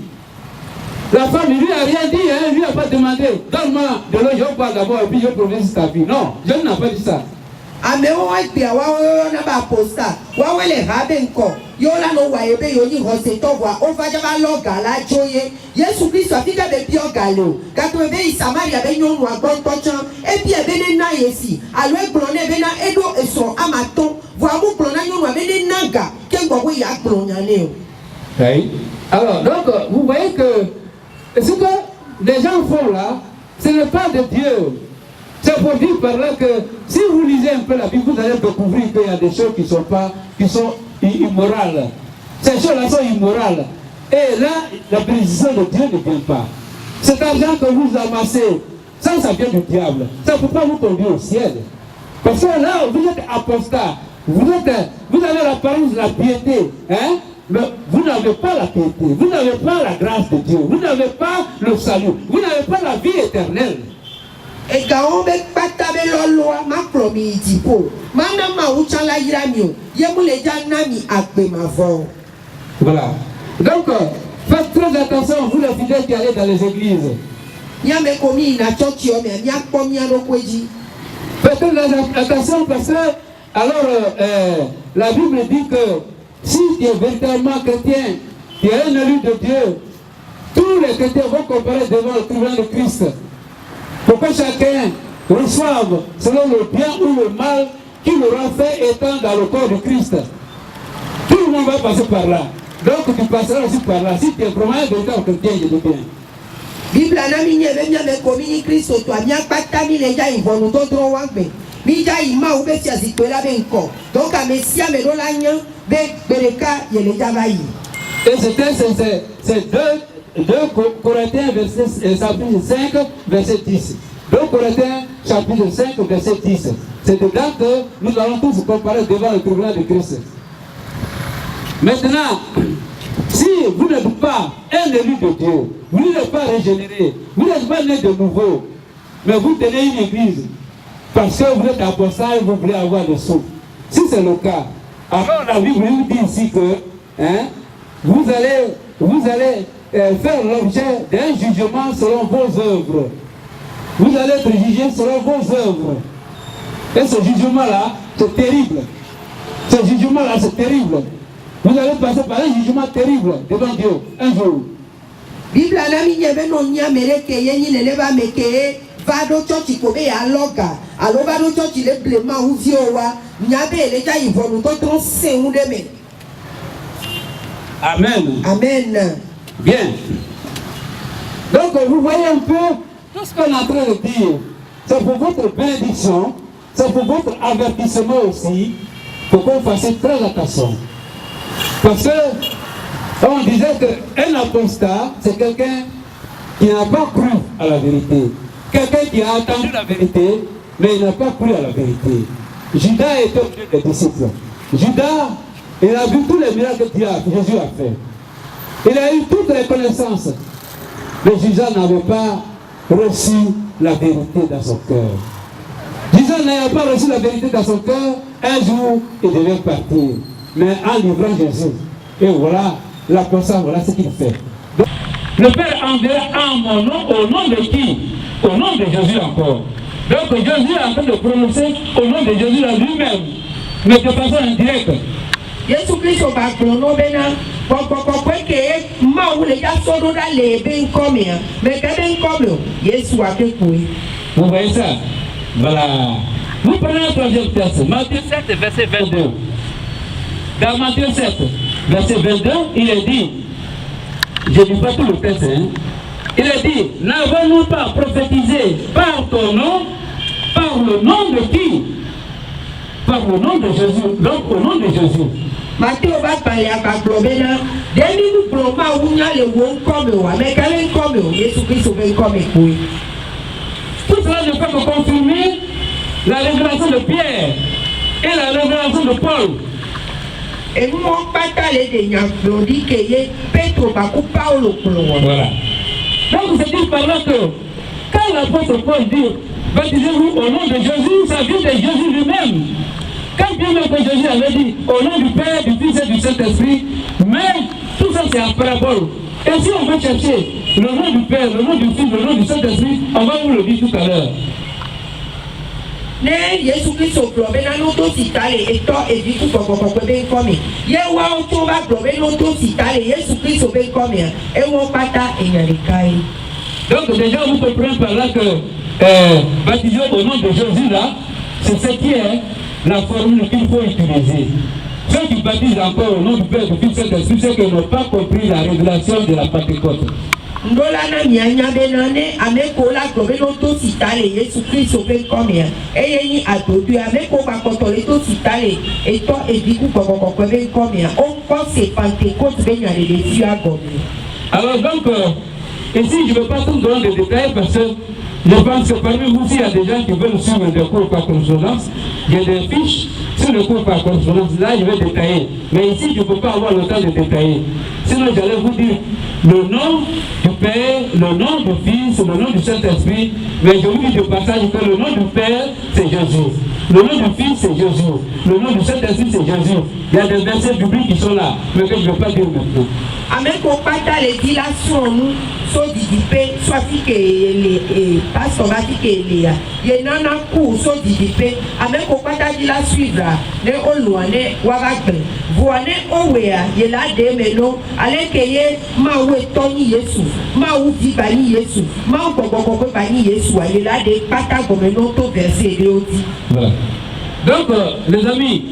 La femme, il lui a rien dit, hein, il lui a pas demandé, donne-moi de l'eau, je bois d'abord et puis je prophétise ta vie. Non, je n'ai pas dit ça. Amewo ekpia wawo na ba posta wawo le habe nko yo la no wa ebe yo ni hose to wa o fa jaba lo gala joye Yesu Kristo afika be bi ogalo ka to be Samaria be nyonu agbon to chan e bi ebe ne na yesi alo egbron be na edo eso amaton vo amu gbron na nyonu be ne naga ke ngbo ya gbron yan le o. Oui. Alors donc vous voyez que ce que les gens font là, ce n'est pas de Dieu. C'est pour dire par là que si vous lisez un peu la Bible, vous allez découvrir qu'il y a des choses qui sont immorales. Ces choses-là sont immorales. Et là, la bénédiction de Dieu ne vient pas. Cet argent que vous amassez, ça vient du diable. Ça ne peut pas vous conduire au ciel. Parce que là, vous êtes apostat. Vous avez l'apparence de la piété. Hein? Mais vous n'avez pas la piété. Vous n'avez pas la grâce de Dieu. Vous n'avez pas le salut. Vous n'avez pas la vie éternelle. Et quand on met pas taber l'oloa, ma promis dit pour. Mana ma uchala iramio. Yemu le janami akbe ma vent. Voilà. Donc, faites très attention, vous les fidèles qui allez dans les églises. Nyame komi na chochi ome, nya komi ano kweji. Faites très attention parce que, alors, la Bible dit que si tu es véritablement chrétien, tu es un élu de Dieu, tous les chrétiens vont comparer devant le tribunal de Christ. Pour que chacun reçoive selon le bien ou le mal qu'il aura fait étant dans le corps de Christ. Tout le monde va passer par là. Donc tu passeras aussi par là. Si tu es vraiment un véritable chrétien, je dis bien. Bible anami nye be me komini Kristo to amia pata mi le ja ivonu to dro wangbe. Mi ja ima u be fiazi to la be nko. Donc a mesia me do la nyan be bereka ye le ja bayi. Et c'est 2 Corinthiens chapitre 5 verset 10. 2 Corinthiens chapitre 5 verset 10. C'est dedans que nous allons tous comparer devant le tribunal de Christ. Maintenant, si vous n'êtes pas un élu de Dieu, vous n'êtes pas régénéré, vous n'êtes pas né de nouveau, mais vous tenez une église parce que vous êtes apostat et vous voulez avoir des sous. Si c'est le cas, alors la Bible vous dit ici que vous allez faire l'objet d'un jugement selon vos œuvres. Vous allez être jugé selon vos œuvres. Et ce jugement-là, c'est terrible. Ce jugement-là, c'est terrible. Vous allez passer par un jugement terrible devant Dieu un jour. Bible anami nyebe no nyamere ke yenyi le leba meke vado chochi kobe ya loga alo vado chochi le blema uviowa nyabe le ja ivonu to tron se undeme. Amen. Amen. Bien. Donc vous voyez un peu tout ce qu'on est en train de dire. C'est pour votre bénédiction, c'est pour votre avertissement aussi, pour qu'on fasse très attention. Parce que on disait qu'un apostat, c'est quelqu'un qui n'a pas cru à la vérité. Quelqu'un qui a entendu la vérité, mais il n'a pas cru à la vérité. Judas était au des disciples. Judas, il a vu tous les miracles que Jésus a fait. Il a eu toutes les connaissances. Mais Judas n'avait pas reçu la vérité dans son cœur. Judas n'ayant pas reçu la vérité dans son cœur, un jour, il devait partir. Mais en livrant Jésus. Et voilà, l'apostat, voilà ce qu'il fait. Donc, le Père enverra en mon nom, au nom de qui? Au nom de Jésus encore. Donc Jésus est en train de prononcer au nom de Jésus à lui-même, mais de façon indirecte. Yesu Kristo ba krono bena kokoko ke ma wule ya sodo da le ben komia mais ka ben komio Yesu a ke koui. Vous voyez ça? Voilà. Vous prenez le troisième texte, Matthieu 7 verset 22. Dans Matthieu 7 verset 22, il est dit, je ne dis pas tout le texte, hein? Il est dit, n'avons-nous pas prophétisé par ton nom, par le nom de qui? Par le nom de Jésus, donc au nom de Jésus. Matthieu va parler à Kablobena, dès nous bloma ou n'y a le bon comme moi, mais quand même comme Jésus Christ vient comme écoute. Tout cela ne fait que confirmer la révélation de Pierre et la révélation de Paul. Et nous, on partage les Nyamblodi qui est Petro Bakou Paolo. Voilà. Donc, c'est dire par là que quand l'apôtre Paul dit baptisez-vous au nom de Jésus, ça vient de Jésus lui-même. Quand bien même que Jésus avait dit au nom du Père, du Fils et du Saint-Esprit, mais tout ça c'est en parabole. Et si on veut chercher le nom du Père, le nom du Fils, le nom du Saint-Esprit, on va vous le dire tout à l'heure. Ne Yesu Kristo blobe na no to sitale eto ediku kokoko be nkomi ye wa o to ba blobe no to sitale Yesu Kristo be nkomi e won pata enyarikai. Donc déjà vous comprenez par là que baptiser au nom de Jésus là, c'est ce qui est la formule qu'il faut utiliser. Ceux qui baptisent encore au nom du Père, du Fils et du Saint-Esprit, c'est qu'ils n'ont pas compris la révélation de la Pentecôte. Ndola na mianya benane amekola blobe no to sitale Yesu Kristo be nkomi e yeni adodu ameko ba kotole to sitale eto ediku kokoko be nkomi on ko c'est Pentecôte be nyale de fia gomi. Alors donc ici je ne vais pas tout donner des détails parce que je pense que parmi vous, il y a des gens qui veulent suivre des cours par correspondance. Il y a des fiches sur le cours par correspondance. Là, je vais détailler. Mais ici, je ne peux pas avoir le temps de détailler. Sinon, j'allais vous dire le nom du Père, le nom du Fils, le nom du Saint-Esprit. Mais je vous dis de passage que le nom du Père, c'est Jésus. Le nom du Fils, c'est Jésus. Le nom du Saint-Esprit, c'est Jésus. Il y a des versets bibliques qui sont là, mais que je ne vais pas dire maintenant. Amen ko pata les dilations nous so didipe soit que les pasteur va que les ye nana ku so didipe amen ko pata dila suivre ne oluane wagagbe voane owea ye la de meno ale ke ye ma we toni Yesu ma u di bani Yesu ma gogogo bani Yesu ye la de pata gomeno to verset de odi. Voilà. Donc les amis,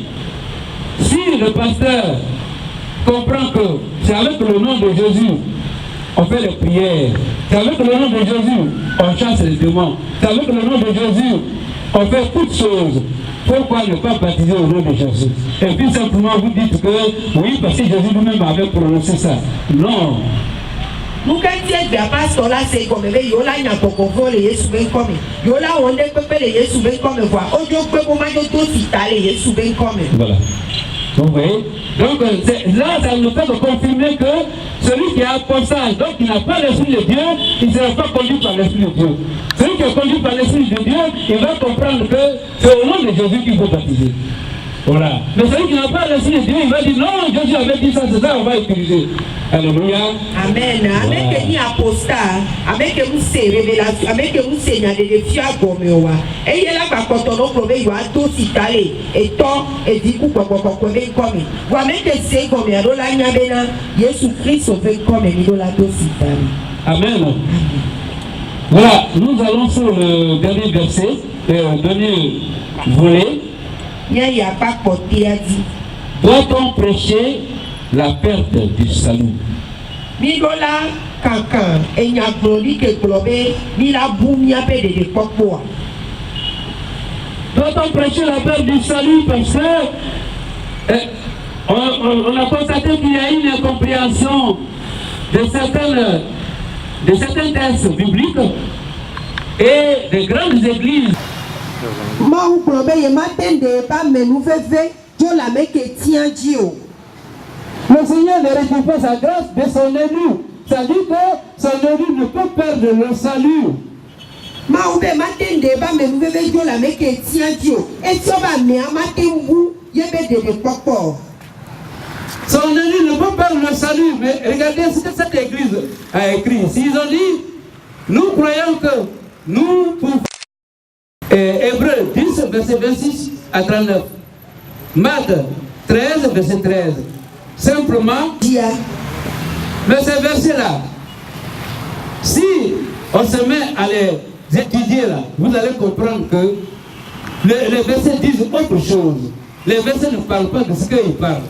si le pasteur comprend que c'est avec le nom de Jésus on fait les prières, c'est avec le nom de Jésus on chasse les démons, c'est avec le nom de Jésus on fait toutes choses. Pourquoi ne pas baptiser au nom de Jésus? Et puis simplement vous dites que oui, parce que Jésus lui-même avait prononcé ça. Non. Nous quand tu es pasteur là c'est comme yola nya kokoko le Yesu ben comme yola onde pepe le Yesu ben comme voir ojo pe mo ma to sitale Yesu ben comme. Voilà. Vous voyez? Donc là, ça nous fait de confirmer que celui qui a apostage, donc qui n'a pas l'esprit de Dieu, il ne sera pas conduit par l'esprit de Dieu. Celui qui est conduit par l'esprit de Dieu, il va comprendre que c'est au nom de Jésus qu'il faut baptiser. Voilà. Mais celui qui n'a pas l'esprit de Dieu, il va dire non, Jésus avait dit ça, c'est ça, on va utiliser. Alléluia. Amen. Amen. Que ni apostat, amen que vous c'est révélation, amen que vous c'est nyade de fia gomewa. Et il là ba kotono probe yo ato sitale et ton et dit ku kokoko be comme. Vous amen que c'est comme ya la nyabena Jésus Christ sauve comme ni do la to sitale. Amen. Voilà, nous allons sur le dernier verset, le dernier volet. Il n'y a pas côté à dire. Doit-on prêcher la perte du salut? Migola kankan et n'y a glori que globé, ni la boum n'y a pas de popoa. Doit-on prêcher la perte du salut parce que on a constaté qu'il y a une incompréhension de certains textes bibliques et de grandes églises. Ma ou globé ye matin de pas mais nous fait jo la mec tient Dio. Le Seigneur ne récompense sa grâce de son élu. Ça dit que son élu ne peut perdre le salut. Ma ou be matin de pas mais nous fait jo la mec tient Dio. Et si on va mais matin ou yebe de popo. Son élu ne peut perdre le salut. Mais regardez ce que cette église a écrit. S'ils ont dit, nous croyons que nous pouvons. Hébreux 10, verset 26 à 39. Marc 13, verset 13. Simplement, mais ces versets-là, si on se met à les étudier là, vous allez comprendre que les versets disent autre chose. Les versets ne parlent pas de ce qu'ils parlent.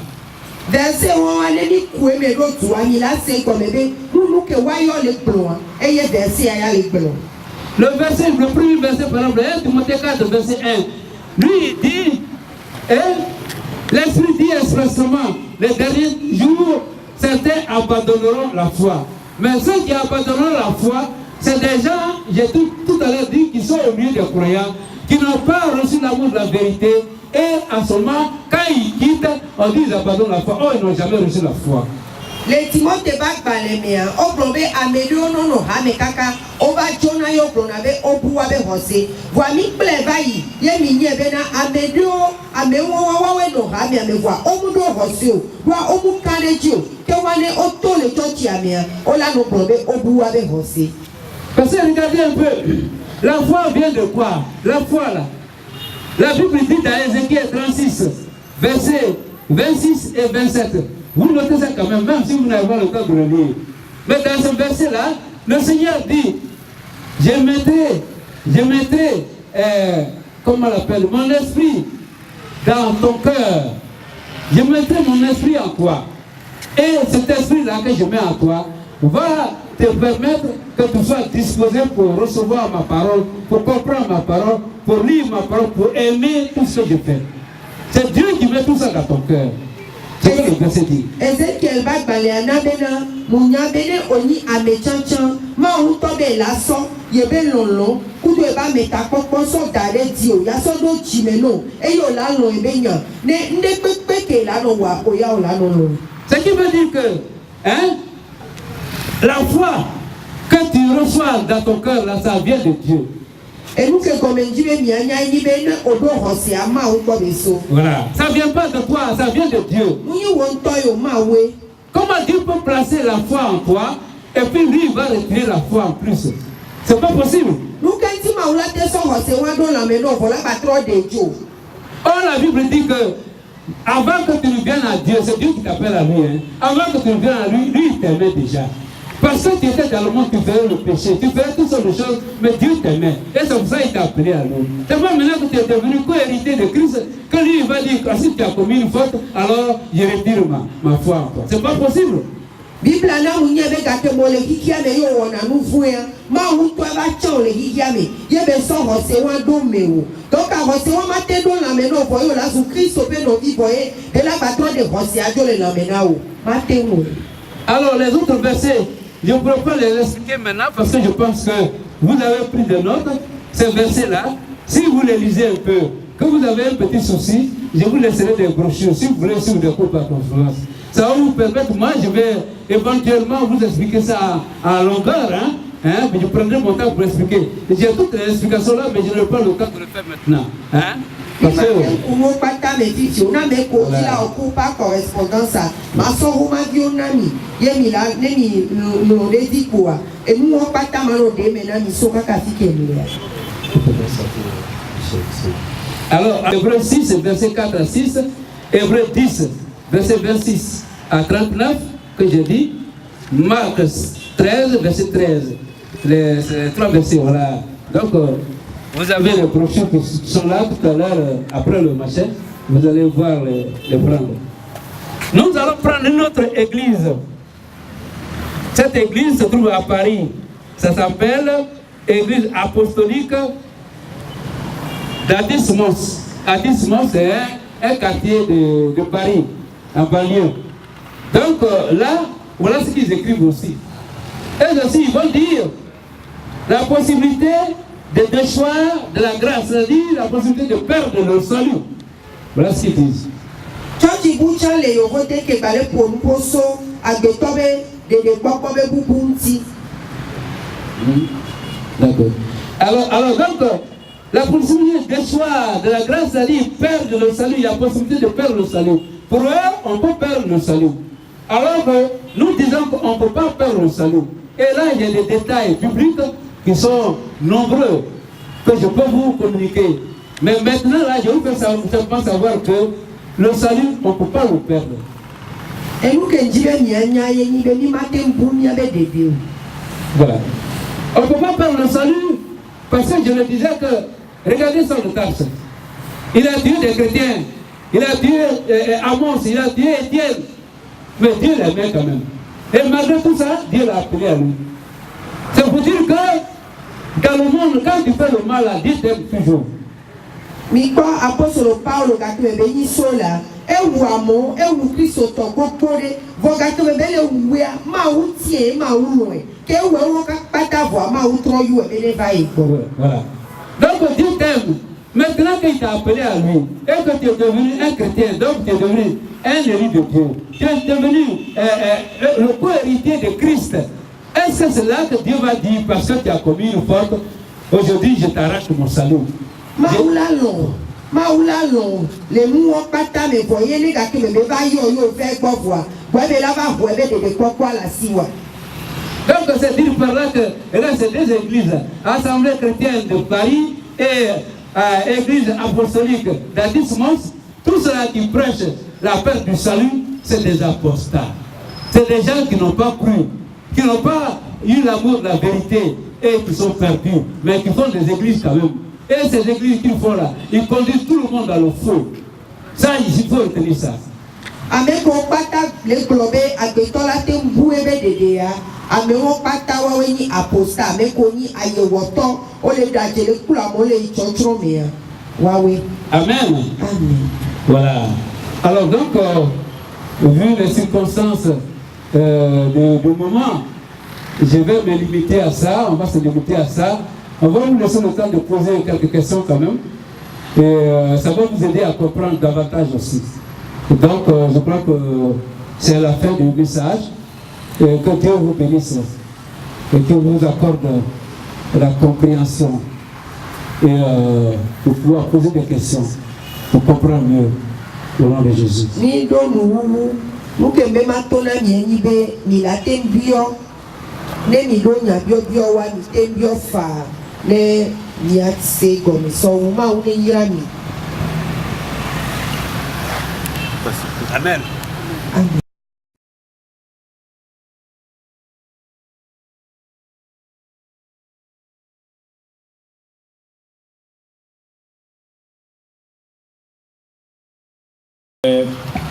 Verset où on a dit que mais l'autre il a c'est comme nous que voyons les plans et il y a verset à les plans. Le premier verset, par exemple, 1 Timothée 4, verset 1, lui il dit, l'Esprit dit expressement, les derniers jours, certains abandonneront la foi. Mais ceux qui abandonneront la foi, c'est des gens, j'ai tout à l'heure dit, qui sont au milieu des croyants, qui n'ont pas reçu l'amour de la vérité et à ce moment, quand ils quittent, on dit ils abandonnent la foi. Oh, ils n'ont jamais reçu la foi. Les Timothée bak balemea, o blombe amelio no no hame kaka, o ba jona yo blonabe o buwabe hose. Voami plevayi, ye minye bena amelio, amewo wawe no hame amewa, o mudo hoseo, wa o mu kanejio, ke wane o tole chochi amea, o la no blombe o buwabe hose. Parce que regardez un peu, la foi vient de quoi? La foi là. La Bible dit dans Ézéchiel 36, versets 26 et 27. Vous notez ça quand même si vous n'avez pas le temps de le lire. Mais dans ce verset-là, le Seigneur dit, je mettrai, comment on l'appelle, mon esprit dans ton cœur. Je mettrai mon esprit en toi. Et cet esprit-là que je mets en toi va te permettre que tu sois disposé pour recevoir ma parole, pour comprendre ma parole, pour lire ma parole, pour aimer tout ce que je fais. C'est Dieu qui met tout ça dans ton cœur. Ezekiel bak baleana bena munya bene oni amechanchan ma utobe laso yebe lolo kudo eba meta kokko so dare dio ya so do chimeno eyo la lo ebenya ne nde pepeke la no wa oya o la no lo. Ce qui veut dire que la foi que tu reçois dans ton cœur là, ça vient de Dieu. Et nous que comme Dieu mianya ni bene odo hose ama o ko beso. Voilà, ça vient pas de toi, ça vient de Dieu. Munyi won toyo ma we. Comment Dieu peut placer la foi en toi et puis lui il va retirer la foi en plus? C'est pas possible. Nous quand tu ma oulate so hose wa do la meno voilà ba trop de Dieu. Or la Bible dit que avant que tu ne viennes à Dieu, c'est Dieu qui t'appelle à lui. Hein? Avant que tu ne viennes à lui, lui il t'aimait déjà. Parce que tu étais dans le monde, tu faisais le péché, tu faisais toutes sortes de choses, mais Dieu t'aimait. Et c'est pour ça qu'il t'a appelé à lui. C'est pas maintenant que tu es devenu co-héritier de Christ que lui il va dire que si tu as commis une faute, alors je retire ma foi en toi. C'est pas possible. Bible na munye be gate mo le kikiame yo wona nu fuya ma hu to ba cha le kikiame ye be so hose wa do mewo donc a hose wa ma te do la me no boyo la su Christ pe no bi boye de la patron de hose a jo le na me na o ma te mo. Alors les autres versets, je ne pourrais pas les expliquer maintenant parce que je pense que vous avez pris des notes. Ces versets-là, si vous les lisez un peu, que vous avez un petit souci, je vous laisserai des brochures si vous voulez suivre des cours par conférence. Ça va vous permettre, moi je vais éventuellement vous expliquer ça à longueur, mais je prendrai mon temps pour expliquer. J'ai toutes les explications là, mais je n'ai pas le temps de le faire maintenant. Parce que on pas ta méditation, on a mes cours là au cours par correspondance ça. Ma soeur m'a dit on a mis, il a mis le dit quoi. Et nous on pas ta mano de maintenant ils sont pas cafiqués. Alors, Hébreux 6, verset 4 à 6, Hébreux 10, verset 26 à 39, que j'ai dit, Marc 13, verset 13, les trois versets, voilà. Donc, vous avez les brochures qui sont là tout à l'heure, après le machin, vous allez voir les prendre. Nous allons prendre notre église. Cette église se trouve à Paris. Ça s'appelle Église apostolique d'Addis-Mons. Addis-Mons, c'est un quartier de Paris, en banlieue. Donc là, voilà ce qu'ils écrivent aussi. Et aussi, ils vont dire la possibilité de déchoir de la grâce, c'est-à-dire la possibilité de perdre le salut. Voilà ce qu'ils disent. D'accord. Alors donc, la possibilité de déchoir de la grâce, c'est-à-dire perdre le salut, il y a la possibilité de perdre le salut. Pour eux, on peut perdre le salut. Alors que nous disons qu'on ne peut pas perdre le salut. Et là, il y a des détails publics qui sont nombreux, que je peux vous communiquer. Mais maintenant, là, je vous fais simplement savoir que le salut, on ne peut pas le perdre. Voilà. On ne peut pas perdre le salut, parce que je le disais que, regardez son Tarse. Il a tué des chrétiens, il a tué Amos, il a tué Étienne. Mais Dieu l'aimait quand même. Et malgré tout ça, Dieu l'a appelé à lui. C'est pour dire que dans le monde, quand tu fais le mal, Dieu t'aime toujours. Mais quand apôtre Paulo gâte me sola, et ou amon, et ou Christ au temps, vous gâte me belle ou ma ou tiens, ma ou loin, que ou pas ta voix, ma ou trop you et les vailles. Voilà. Donc Dieu t'aime. Mais maintenant qu'il t'a appelé à lui, et que tu es devenu un chrétien, donc tu es devenu un élu de Dieu, tu es devenu le co-héritier de Christ, est-ce que c'est là que Dieu va dire, parce que tu as commis une faute, aujourd'hui je t'arrache mon salut? Maoulalon, les mouons pata me voyaient les gars qui me va yo faire quoi voir. Ouais, là va voir de quoi la siwa. Donc c'est dire par là que là c'est deux églises, Assemblée chrétienne de Paris et Église apostolique d'Addis-Mons, tout cela qui prêche la perte du salut, c'est des apostats. C'est des gens qui n'ont pas cru, qui n'ont pas eu l'amour de la vérité et qui sont perdus, mais qui font des églises quand même. Et ces églises qu'ils font là, ils conduisent tout le monde dans le feu. Ça, il faut retenir ça. Avec mon pata, les globés, à que ton la te mboué de déa, avec mon pata, waweni aposta, avec koni ayewoton, on les daje le kula mole y chonchon mea. Wawe. Amen. Amen. Voilà. Alors donc, vu les circonstances du moment, je vais me limiter à ça, on va se limiter à ça. On va vous laisser le temps de poser quelques questions quand même. Et ça va vous aider à comprendre davantage aussi. Donc, je crois que c'est la fin du message. Et que Dieu vous bénisse et qu'il vous accorde la compréhension et pour pouvoir poser des questions, pour comprendre mieux le nom de Jésus. Ni do nous que même à ton ami ni la tembio, ne ni do nya bio wa ni tembio fa. Les niatse comme son ma ou les yami. Amen. Amen.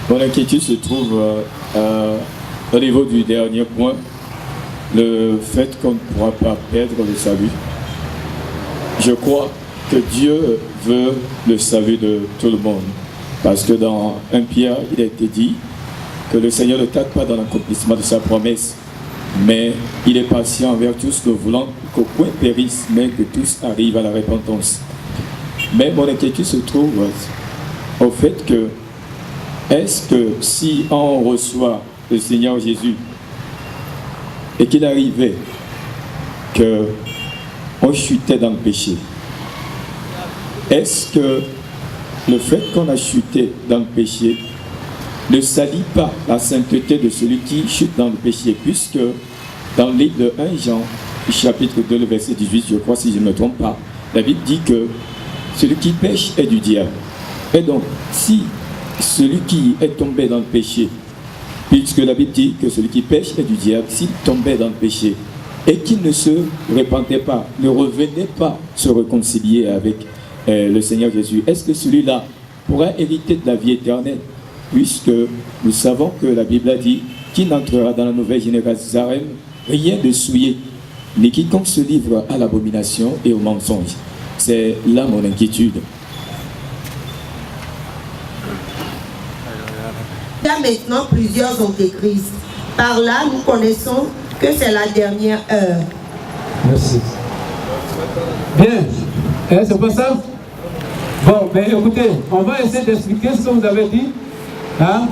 Mon inquiétude se trouve au niveau du dernier point, le fait qu'on ne pourra pas perdre le salut. Je crois que Dieu veut le salut de tout le monde. Parce que dans 1 Pierre, il a été dit que le Seigneur ne tarde pas dans l'accomplissement de sa promesse, mais il est patient envers tous, ne voulant qu'aucun périsse, mais que tous arrivent à la repentance. Mais mon inquiétude se trouve au fait que, est-ce que si on reçoit le Seigneur Jésus et qu'il arrivait que on chutait dans le péché, est-ce que le fait qu'on a chuté dans le péché ne salit pas la sainteté de celui qui chute dans le péché, puisque dans le livre de 1 Jean, chapitre 2, le verset 18, je crois si je ne me trompe pas, la Bible dit que celui qui pêche est du diable. Et donc, si celui qui est tombé dans le péché, puisque la Bible dit que celui qui pêche est du diable, s'il tombait dans le péché, et qu'il ne se repentait pas, ne revenait pas se réconcilier avec le Seigneur Jésus, est-ce que celui-là pourra hériter de la vie éternelle? Puisque nous savons que la Bible a dit qu'il n'entrera dans la nouvelle génération rien de souillé, ni quiconque se livre à l'abomination et au mensonge. C'est là mon inquiétude. Il y a maintenant plusieurs antéchrists. Par là, nous connaissons que c'est la dernière heure. Merci. Bien. C'est pas ça? Bon, mais écoutez, on va essayer d'expliquer ce que vous avez dit. Hein?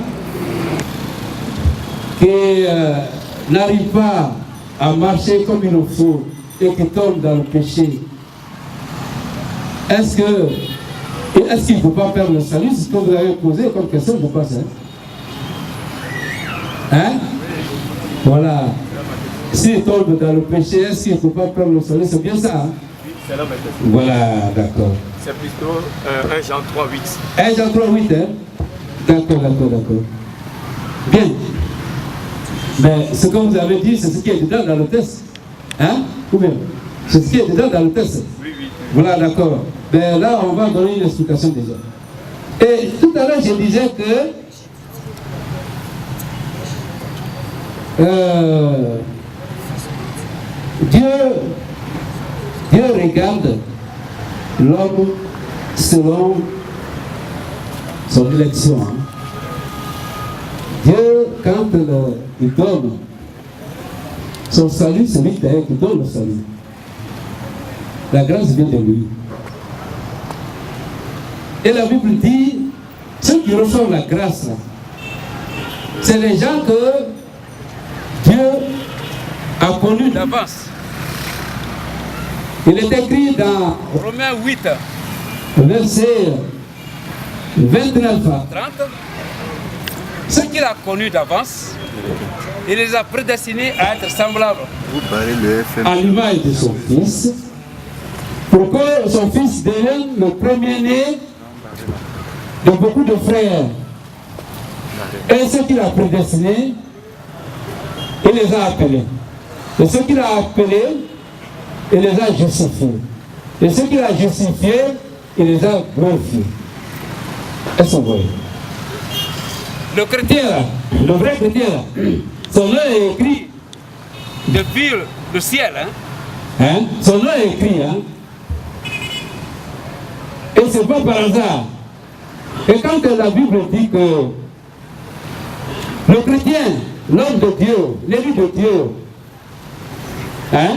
Qui n'arrive pas à marcher comme il le faut et qui tombe dans le péché. Est-ce qu'il ne faut pas perdre le salut? C'est ce que vous avez posé comme question, je pense. Hein? Voilà. S'il tombe dans le péché, est-ce qu'il ne faut pas perdre le salut? C'est bien ça, hein? C'est là maintenant. Voilà, d'accord. C'est plutôt 1 Jean 3:8. 1 Jean 3:8, hein? D'accord. Bien. Mais ce que vous avez dit, c'est ce qui est dedans dans le texte. Hein? Ou bien? C'est ce qui est dedans dans le texte. Oui. Voilà, d'accord. Mais là, on va donner une explication déjà. Et tout à l'heure, je disais que Dieu regarde l'homme selon son élection. Hein. Dieu, quand il donne son salut, c'est lui qui donne le salut. La grâce vient de lui. Et la Bible dit, ceux qui reçoivent la grâce, c'est les gens que Dieu a connus d'avance. Il est écrit dans Romains 8, verset 29 à 30, ceux qu'il a connus d'avance, il les a prédestinés à être semblables à l'image de son Fils, pour que son Fils devienne le premier-né de beaucoup de frères. Et ceux qu'il a prédestinés, il les a appelés. Et ceux qu'il a appelés, il les a justifiés. Et ceux qu'il a justifiés, il les a glorifiés. Est-ce que vous voyez? Le chrétien, là, le vrai chrétien, là, son nom est écrit depuis le ciel. Hein? Son nom est écrit. Hein? Et c'est pas par hasard. Et quand la Bible dit que le chrétien, l'homme de Dieu, l'élu de Dieu, hein,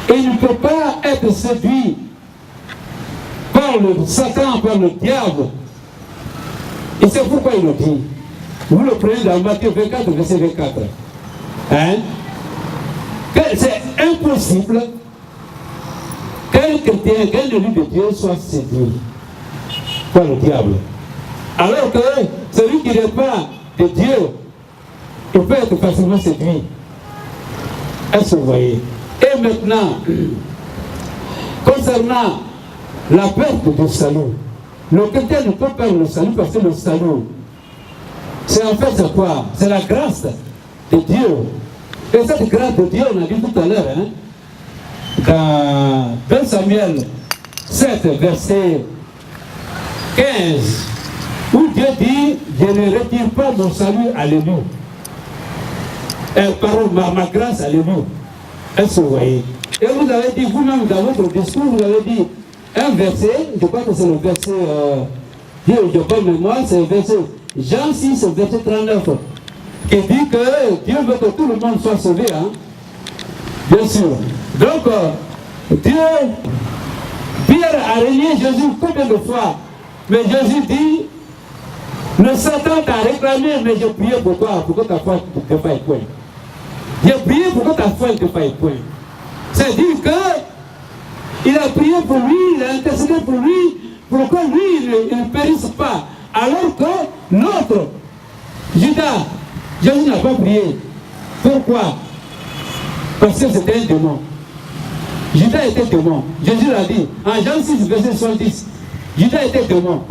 il ne peut pas être séduit par le Satan, par le diable. Et c'est pourquoi il le dit. Vous le prenez dans Matthieu 24, verset 24. Hein? C'est impossible qu'un chrétien, qu'un élu de Dieu soit séduit par le diable. Alors que celui qui n'est pas de Dieu, il peut être facilement séduit. Est-ce que vous voyez? Et maintenant, concernant la perte du salut, le chrétien ne peut perdre le salut parce que le salut, c'est en fait c'est quoi? C'est la grâce de Dieu. Et cette grâce de Dieu, on a dit tout à l'heure, hein, dans 2 Samuel 7, verset 15, où Dieu dit, je ne retire pas mon salut, alléluia. Pardon, ma grâce, alléluia. Est-ce que vous voyez? Et vous avez dit, vous-même dans votre discours, vous avez dit un verset, je crois que c'est le verset, je n'ai pas mémoire, c'est le verset Jean 6, verset 39, qui dit que Dieu veut que tout le monde soit sauvé. Hein? Bien sûr. Donc, Dieu, Pierre a renié Jésus combien de fois? Mais Jésus dit, le Satan t'a réclamé, mais j'ai prié pour toi, pour que ta foi ne te fasse point. J'ai prié pour que ta foi ne te fasse point. C'est-à-dire qu'il a prié pour lui, il a intercédé pour lui, pour que lui ne périsse pas. Alors que l'autre, Judas, Jésus n'a pas prié. Pourquoi? Parce que c'était un démon. Judas était démon. Jésus l'a dit. En Jean 6, verset 70, Judas était démon.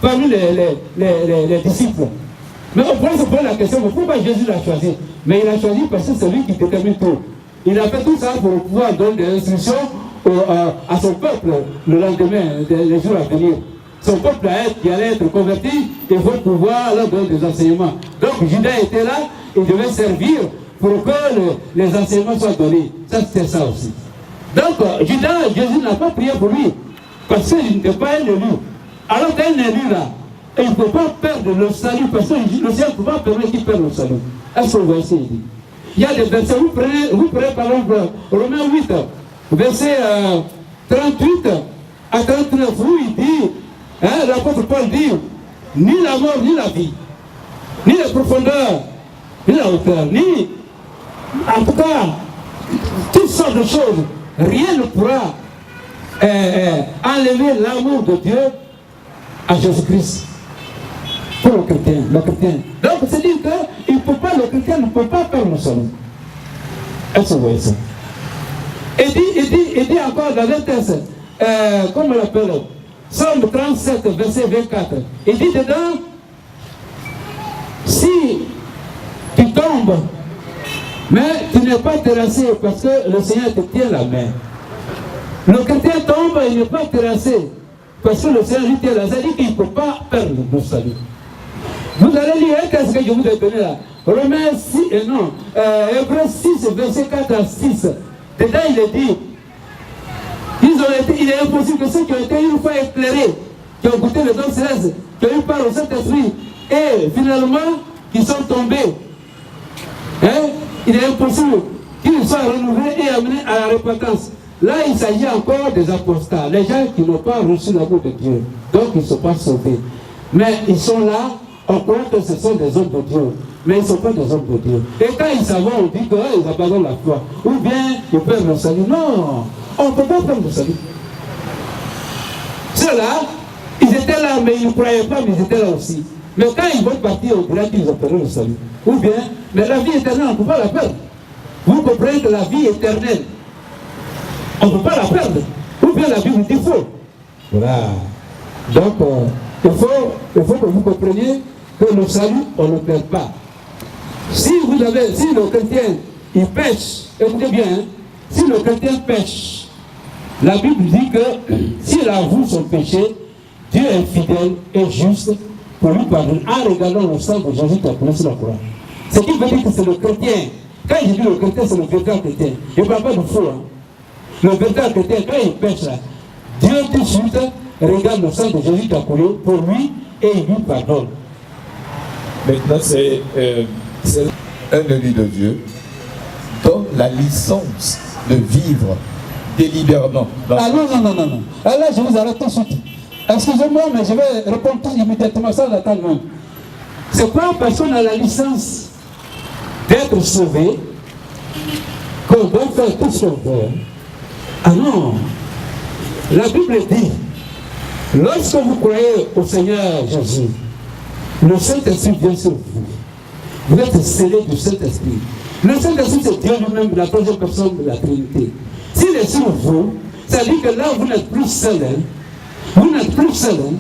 Parmi les disciples. Mais on pourrait se poser la question, pourquoi Jésus l'a choisi? Mais il a choisi parce que c'est lui qui détermine tout. Il a fait tout ça pour pouvoir donner des instructions à son peuple le lendemain, les jours à venir. Son peuple qui allait être converti, il faut pouvoir leur donner des enseignements. Donc Judas était là, il devait servir pour que les enseignements soient donnés. Ça, c'était ça aussi. Donc Judas, Jésus n'a pas prié pour lui, parce qu'il n'était pas un élu. Alors qu'un élu là, il ne peut pas perdre le salut, parce que le ciel ne peut pas permettre qu'il perde le salut. Est-ce que vous voyez ici? Il y a des versets, vous prenez par exemple Romains 8, verset 38 à 39, où il dit, hein, l'apôtre Paul dit, ni la mort, ni la vie, ni la profondeur, ni la hauteur, ni, en tout cas, toutes sortes de choses, rien ne pourra enlever l'amour de Dieu à Jésus-Christ. Pour le chrétien, Donc, c'est dire que le chrétien ne peut pas perdre le salut. Est-ce que vous voyez ça? Il dit encore dans un texte, comment on l'appelle? Psaume 37, verset 24. Il dit dedans, si tu tombes, mais tu n'es pas terrassé parce que le Seigneur te tient la main. Le chrétien tombe et il n'est pas terrassé parce que le Seigneur lui tient la main. C'est-à-dire qu'il ne peut pas perdre le salut. Vous allez lire, qu'est-ce que je vous ai donné là? Romains 6, Hébreux 6, verset 4 à 6. Dedans, il est dit, il est impossible que ceux qui ont été une fois éclairés, qui ont goûté le don céleste, qui ont eu part au Saint-Esprit, et finalement, qui sont tombés. Hein? Il est impossible qu'ils soient renouvelés et amenés à la repentance. là, il s'agit encore des apostats, les gens qui n'ont pas reçu l'amour de Dieu, donc ils ne sont pas sauvés. Mais ils sont là, on croit que ce sont des hommes de Dieu, mais ils ne sont pas des hommes de Dieu. Et quand ils savent, on dit qu'ils abandonnent la foi, ou bien ils perdent le salut. Non, on ne peut pas prendre le salut. Ceux-là, ils étaient là, mais ils ne croyaient pas, mais ils étaient là aussi. Mais quand ils vont partir, on dirait qu'ils ont perdu le salut. Ou bien, mais la vie éternelle, on ne peut pas la perdre. Vous comprenez que la vie éternelle, on ne peut pas la perdre. Ou bien la Bible dit faux. Voilà. Donc, il faut que vous compreniez que le salut, on ne le perd pas. Si le chrétien, il pêche, écoutez bien, hein, si le chrétien pêche, la Bible dit que s'il avoue son péché, Dieu est fidèle et juste pour lui pardonner en regardant le sang de Jésus qui a coulé sur la croix. Ce qui veut dire que c'est le chrétien. Quand je dis le chrétien, c'est le véritable chrétien. Je ne parle pas de faux. Hein. Le véritable chrétien, quand il pêche là, Dieu tout de suite regarde le sang de Jésus qui a coulé pour lui et il lui pardonne. Maintenant, c'est un élu de Dieu donne la licence de vivre délibérément. Ah non. Ah, là, je vous arrête tout de suite. Excusez-moi, mais je vais répondre tout immédiatement sans attendre même. C'est pas parce qu'on a la licence d'être sauvé qu'on doit faire tout ce qu'on veut. Ah non. La Bible dit, lorsque vous croyez au Seigneur Jésus, le Saint-Esprit vient sur vous. Vous êtes scellés du Saint-Esprit. Le Saint-Esprit, c'est Dieu lui-même, la troisième personne de la Trinité. S'il est sur vous, ça dit que là, vous n'êtes plus seul. Hein. Vous n'êtes plus seul. Hein.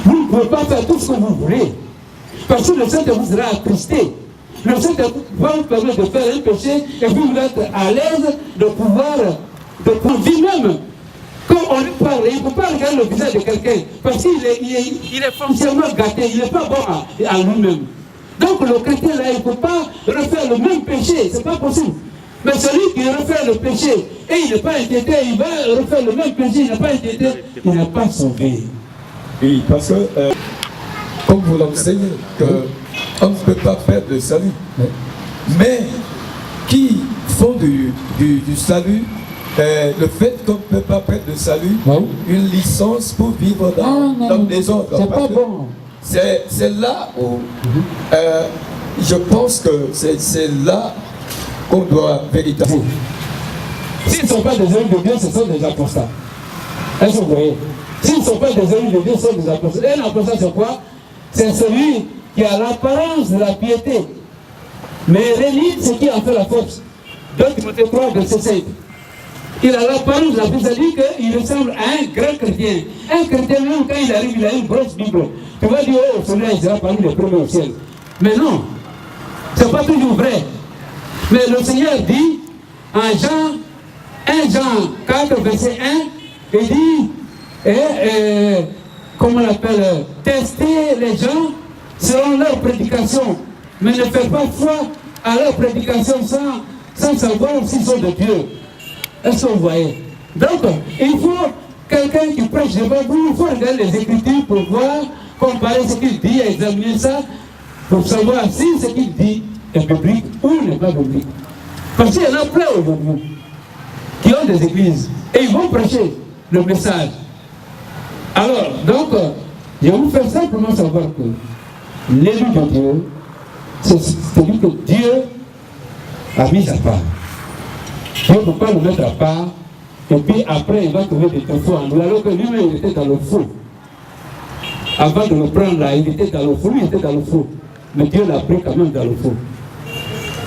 Vous ne pouvez pas faire tout ce que vous voulez. Parce que le Saint-Esprit sera attristé. Le Saint-Esprit va vous permettre de faire un péché et puis vous êtes à l'aise de pouvoir vivre même. Quand on lui parle, il ne peut pas regarder le visage de quelqu'un parce qu'il est foncièrement gâté, il n'est pas bon à lui-même. Donc le chrétien là, il ne peut pas refaire le même péché, c'est pas possible. Mais celui qui refait le péché et il n'est pas inquiété, il va refaire le même péché, il n'est pas inquiété, il n'est pas sauvé. Oui, parce que, comme vous l'enseignez, qu'on ne peut pas perdre le salut. Mais qui font du salut, le fait qu'on ne peut pas perdre le salut, une licence pour vivre dans des ordres. C'est pas bon. C'est là où je pense que c'est là qu'on doit véritablement. S'ils ne sont pas des élus de Dieu, ce sont des apostats. Est-ce que vous voyez? S'ils ne sont pas des élus de Dieu, ce sont des apostats. Et un apostat, c'est quoi? C'est celui qui a l'apparence de la piété, mais renie ce qui en fait la force. Donc, Timothée 3, verset 5. Il a l'apparence de la piété, c'est-à-dire qu'il ressemble à un grand chrétien. Un chrétien, même quand il arrive, il a une grosse Bible. Tu vas dire, oh, celui-là, il sera parmi les premiers au ciel. Mais non, ce n'est pas toujours vrai. Mais le Seigneur dit, en 1 Jean 4, verset 1, il dit, comment on appelle, tester les gens selon leur prédication, mais ne faire pas foi à leur prédication sans savoir s'ils sont de Dieu. Est-ce que vous voyez? Donc, il faut quelqu'un qui prêche devant vous, il faut regarder les Écritures pour voir, comparer ce qu'il dit, examiner ça, pour savoir si ce qu'il dit est biblique ou n'est pas biblique. Parce qu'il y en a plein aujourd'hui qui ont des églises et ils vont prêcher le message. Alors, donc, je vais vous faire simplement savoir que l'élu de Dieu, c'est celui que Dieu a mis à part. Dieu ne peut pas le mettre à part, et puis après il va trouver des défauts en nous, alors que lui-même il était dans le faux. Avant de le prendre là, il était dans le faux, lui il était dans le faux. Mais Dieu l'a pris quand même dans le faux.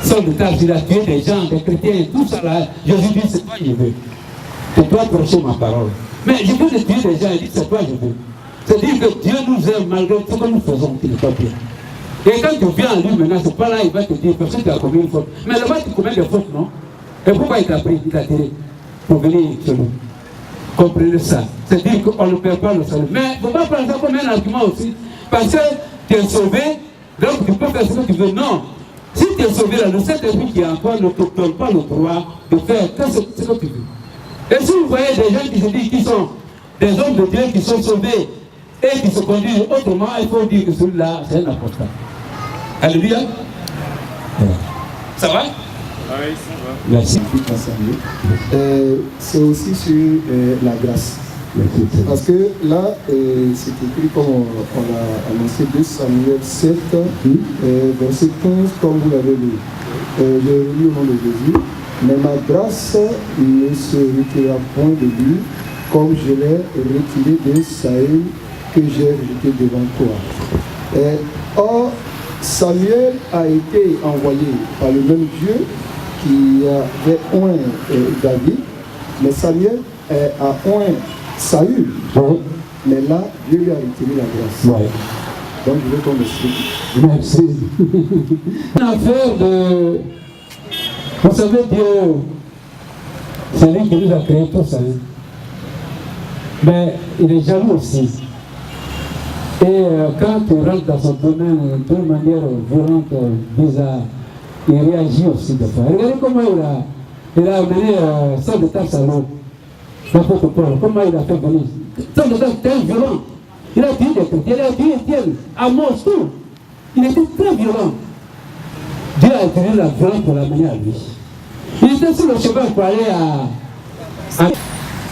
Son détail, il a tué des gens, des chrétiens, tout ça là. Jésus dit, c'est toi je veux. Tu dois prêcher ma parole. Mais je veux tuer des gens, il dit, c'est toi je veux. C'est-à-dire que Dieu nous aime malgré tout ce que nous faisons, qui n'est pas bien. Et quand tu viens à lui maintenant, c'est pas là, il va te dire, parce que tu as commis une faute. Mais là-bas, tu commets des fautes, non? Et pourquoi il t'a pris, il t'a tiré pour venir chez nous? Comprenez ça. C'est-à-dire qu'on ne perd pas le salut. Mais il ne faut pas prendre ça comme un argument aussi. Parce que tu es sauvé, donc tu peux faire ce que tu veux. Non. Si tu es sauvé, là, le Saint-Esprit qui est en toi ne te donne pas le droit de faire ce que tu veux. Et si vous voyez des gens qui se disent qu'ils sont des hommes de Dieu qui sont sauvés et qui se conduisent autrement, il faut dire que celui-là, c'est un apostat. Alléluia. Ça va? Merci. C'est aussi sur la grâce. Parce que là, c'est écrit comme on a annoncé 2 Samuel 7, verset 15, comme vous l'avez lu. Je lis au nom de Jésus. Mais ma grâce ne se retirera point de lui, comme je l'ai retiré de Saül que j'ai rejeté devant toi. Or, Samuel a été envoyé par le même Dieu qui avait oint David, mais Samuel a oint Saül. Mais là, Dieu lui a retiré la grâce. Donc je veux qu'on m'explique. Merci. Une affaire de... Vous savez, Dieu, c'est lui qui nous a créé tout ça. Mais il est jaloux aussi. Et quand tu rentres dans son domaine d'une manière violente, bizarre, il réagit aussi de fois. Regardez comment il a amené Saul de Tarsalon, l'apôtre Paul, comment il a fait venir. Saul de Tarsalon était violent. Il a tué des chrétiens, il a tué Étienne, Amos, tout. Il était très violent. Dieu a utilisé la violence pour l'amener à lui. Il était sur le chemin pour aller à...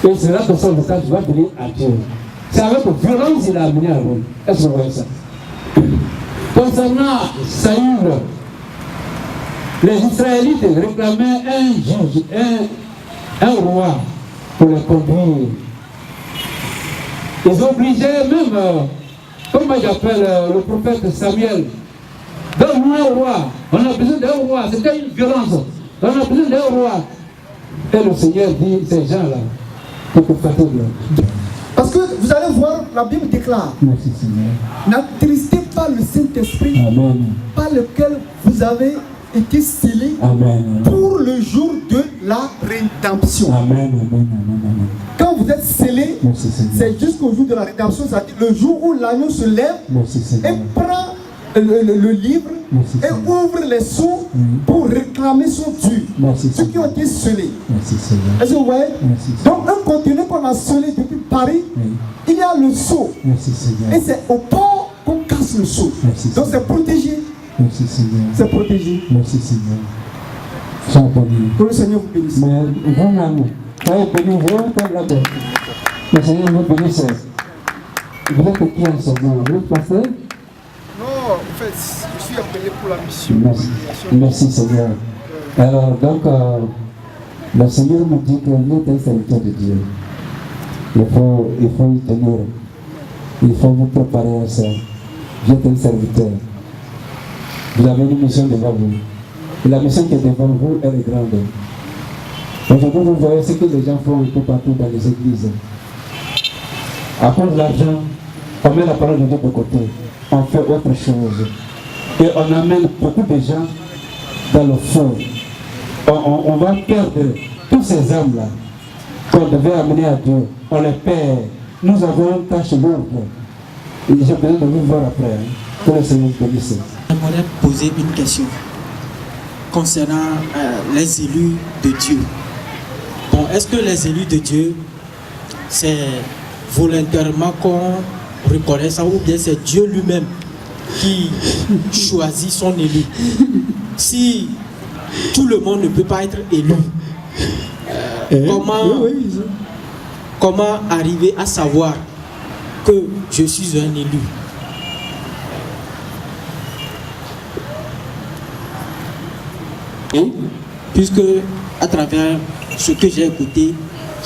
Et c'est là que Saul de Tarsalon va venir à Dieu. C'est avec violence qu'il a amené à Rome. Est-ce que vous voyez ça? Concernant Saül, les Israélites réclamaient un juge, un roi pour les conduire. Ils obligeaient même, comment j'appelle le prophète Samuel, donne-nous un roi. On a besoin d'un roi. C'était une violence. On a besoin d'un roi. Et le Seigneur dit, ces gens-là, pour que vous fassiez bien. Parce que vous allez voir, la Bible déclare, n'attristez pas le Saint-Esprit par lequel vous avez été scellés pour le jour de la rédemption. Quand vous êtes scellés, c'est jusqu'au jour de la rédemption, c'est-à-dire le jour où l'agneau se lève et prend le livre et ouvre les sceaux pour réclamer son dû. Ceux qui ont été scellés. Est-ce que vous voyez? Donc un conteneur qu'on a scellé depuis Paris, il y a le sceau. Et c'est au port qu'on casse le sceau. Donc c'est protégé. C'est protégé. Merci Seigneur. Que le Seigneur vous bénisse. Mais vraiment, le Seigneur vous bénisse. Vous êtes qui en ce moment? Vous êtes pasteur? Non, en fait, je suis appelé pour la mission. Merci Seigneur. Alors, donc, le Seigneur nous dit que vous êtes un serviteur de Dieu. Il faut y tenir. Il faut vous préparer à ça. Vous êtes un serviteur. Vous avez une mission devant vous. Et la mission qui est devant vous, elle est grande. Aujourd'hui, vous voyez ce que les gens font un peu partout dans les églises. À cause de l'argent, on met la parole de Dieu de côté. On fait autre chose. Et on amène beaucoup de gens dans le feu. On va perdre tous ces âmes-là qu'on devait amener à Dieu. On les perd. Nous avons une tâche lourde. Et j'ai besoin de vous voir après. Que le Seigneur vous bénisse. J'aimerais poser une question concernant les élus de Dieu. Bon, est-ce que les élus de Dieu, c'est volontairement qu'on reconnaît ça, ou bien c'est Dieu lui-même qui choisit son élu? Si tout le monde ne peut pas être élu, comment arriver à savoir que je suis un élu? Puisque à travers ce que j'ai écouté,